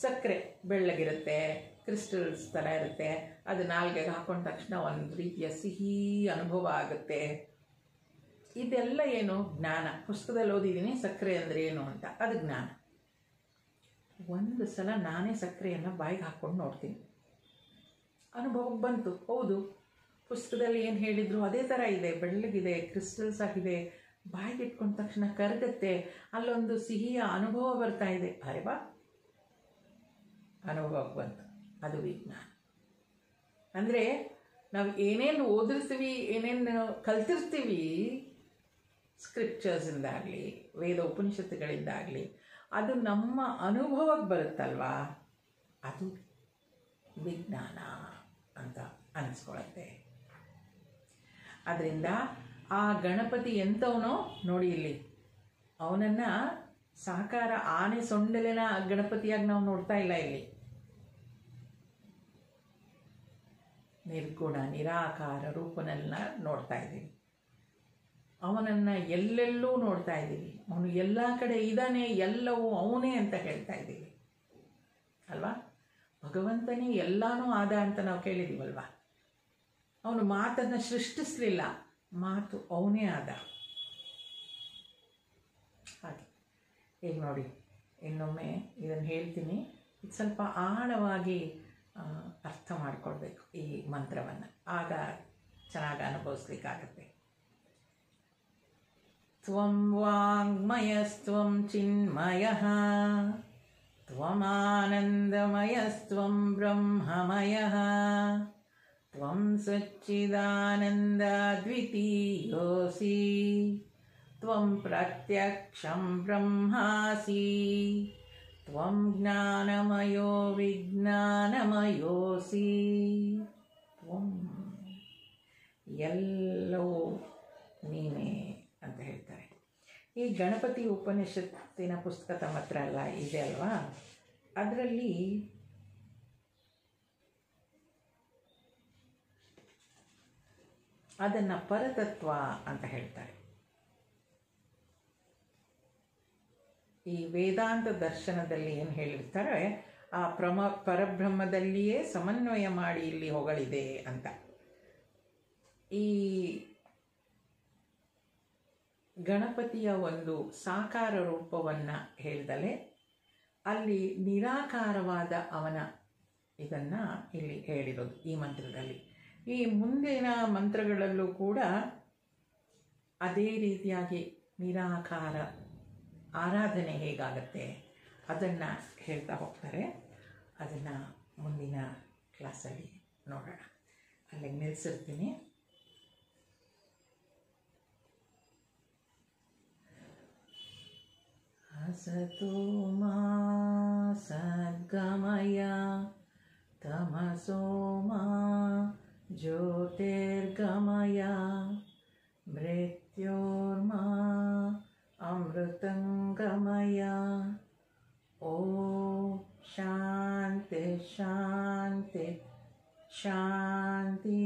ಸಕ್ಕರೆ ಬೆಳ್ಳಗಿರುತ್ತೆ, ಕ್ರಿಸ್ಟಲ್ಸ್ ಥರ ಇರುತ್ತೆ, ಅದು ನಾಲ್ಗೆಗೆ ಹಾಕೊಂಡ ತಕ್ಷಣ ಒಂದು ರೀತಿಯ ಸಿಹಿ ಅನುಭವ ಆಗುತ್ತೆ. ಇದೆಲ್ಲ ಏನು ಜ್ಞಾನ. ಪುಸ್ತಕದಲ್ಲಿ ಓದಿದ್ದೀನಿ ಸಕ್ಕರೆ ಅಂದರೆ ಏನು ಅಂತ, ಅದು ಜ್ಞಾನ. ಒಂದು ಸಲ ನಾನೇ ಸಕ್ಕರೆಯನ್ನು ಬಾಯಿಗೆ ಹಾಕ್ಕೊಂಡು ನೋಡ್ತೀನಿ, ಅನುಭವಕ್ಕೆ ಬಂತು. ಹೌದು, ಪುಸ್ತಕದಲ್ಲಿ ಏನು ಹೇಳಿದ್ರು ಅದೇ ಥರ ಇದೆ, ಬೆಳ್ಳಗಿದೆ, ಕ್ರಿಸ್ಟಲ್ಸ್ ಆಗಿದೆ, ಬಾಯಿಗೆ ಇಟ್ಕೊಂಡ ತಕ್ಷಣ ಕರಗುತ್ತೆ, ಅಲ್ಲೊಂದು ಸಿಹಿಯ ಅನುಭವ ಬರ್ತಾ ಇದೆ. ಅರೆ ಬಾ, ಅನುಭವಕ್ಕೆ ಬಂತು. ಅದು ವಿಜ್ಞಾನ. ಅಂದರೆ ನಾವು ಏನೇನು ಓದಿರ್ತೀವಿ, ಏನೇನು ಕಲ್ತಿರ್ತೀವಿ ಸ್ಕ್ರಿಪ್ಚರ್ಸಿಂದಾಗಲಿ ವೇದ ಉಪನಿಷತ್ತುಗಳಿಂದಾಗಲಿ, ಅದು ನಮ್ಮ ಅನುಭವಕ್ಕೆ ಬರುತ್ತಲ್ವಾ, ಅದು ವಿಜ್ಞಾನ ಅಂತ ಅನಿಸ್ಕೊಳತ್ತೆ. ಅದರಿಂದ ಆ ಗಣಪತಿ ಎಂಥವನೋ ನೋಡಿ, ಇಲ್ಲಿ ಅವನನ್ನು ಸಾಕಾರ ಆನೆ ಸೊಂಡಲಿನ ಗಣಪತಿಯಾಗಿ ನಾವು ನೋಡ್ತಾ ಇಲ್ಲ. ಇಲ್ಲಿ ನಿರ್ಗುಣ ನಿರಾಕಾರ ರೂಪನನ್ನ ನೋಡ್ತಾ ಇದ್ದೀವಿ. ಅವನನ್ನು ಎಲ್ಲೆಲ್ಲೂ ನೋಡ್ತಾ ಇದ್ದೀವಿ. ಅವನು ಎಲ್ಲ ಕಡೆ ಇದ್ದಾನೆ, ಎಲ್ಲವೂ ಅವನೇ ಅಂತ ಹೇಳ್ತಾ ಇದ್ದೀವಿ ಅಲ್ವಾ. ಭಗವಂತನೇ ಎಲ್ಲನೂ ಆದ ಅಂತ ನಾವು ಕೇಳಿದ್ದೀವಲ್ವ. ಅವನು ಮಾತನ್ನು ಸೃಷ್ಟಿಸಲಿಲ್ಲ, ಮಾತು ಅವನೇ ಆದ. ಹಾಗೆ ಈಗ ನೋಡಿ, ಇನ್ನೊಮ್ಮೆ ಇದನ್ನು ಹೇಳ್ತೀನಿ, ಇದು ಸ್ವಲ್ಪ ಆಳವಾಗಿ ಅರ್ಥ ಮಾಡಿಕೊಳ್ಬೇಕು ಈ ಮಂತ್ರವನ್ನು, ಆಗ ಚೆನ್ನಾಗಿ ಅನುಭವಿಸ್ಲಿಕ್ಕಾಗತ್ತೆ. ತ್ವಂ ವಾಂಗ್ಮಯಸ್ತ್ವಂ ಚಿನ್ಮಯಃ ತ್ವಮಾನಂದಮಯಸ್ತ್ವಂ ಬ್ರಹ್ಮಮಯಃ ತ್ವಂ ಸಚ್ಚಿದಾನಂದ ದ್ವಿತೀಯೋಸಿ ತ್ವಂ ಪ್ರತ್ಯಕ್ಷಂ ಬ್ರಹ್ಮಾಸಿ ತ್ವಂ ಜ್ಞಾನಮಯೋ ವಿಜ್ಞಾನಮಯೋಸಿ. ತ್ವಂ ಎಲ್ಲವೂ ನೀನೇ ಅಂತ ಹೇಳ್ತಾರೆ. ಈ ಗಣಪತಿ ಉಪನಿಷತ್ತಿನ ಪುಸ್ತಕ ತಮ್ಮ ಹತ್ರ ಎಲ್ಲ ಇದೆ ಅಲ್ವಾ, ಅದರಲ್ಲಿ ಅದನ್ನು ಪರತತ್ವ ಅಂತ ಹೇಳ್ತಾರೆ. ಈ ವೇದಾಂತ ದರ್ಶನದಲ್ಲಿ ಏನು ಹೇಳಿರ್ತಾರೆ, ಆ ಪರಬ್ರಹ್ಮದಲ್ಲಿಯೇ ಸಮನ್ವಯ ಮಾಡಿ ಇಲ್ಲಿ ಹೊಗಳಿದೆ ಅಂತ. ಈ ಗಣಪತಿಯ ಒಂದು ಸಾಕಾರ ರೂಪವನ್ನು ಹೇಳ್ದಲೆ ಅಲ್ಲಿ ನಿರಾಕಾರವಾದ ಅವನ ಇದನ್ನು ಇಲ್ಲಿ ಹೇಳಿರೋದು ಈ ಮಂತ್ರದಲ್ಲಿ. ಈ ಮುಂದಿನ ಮಂತ್ರಗಳಲ್ಲೂ ಕೂಡ ಅದೇ ರೀತಿಯಾಗಿ ನಿರಾಕಾರ ಆರಾಧನೆ ಹೇಗಾಗತ್ತೆ ಅದನ್ನು ಹೇಳ್ತಾ ಹೋಗ್ತಾರೆ. ಅದನ್ನು ಮುಂದಿನ ಕ್ಲಾಸಲ್ಲಿ ನೋಡೋಣ. ಅಲ್ಲಿಗೆ ನಿಲ್ಲಿಸಿರ್ತೀನಿ. ಅಸತೋ ಮಾ ಸದ್ಗಮಯ ತಮಸೋ ಮಾ ಜ್ಯೋತಿರ್ಗಮಯ ಮೃತ್ಯೋರ್ಮಾ ಅಮೃತಂಗಮಯ. ಓಂ ಶಾಂತಿ ಶಾಂತಿ ಶಾಂತಿ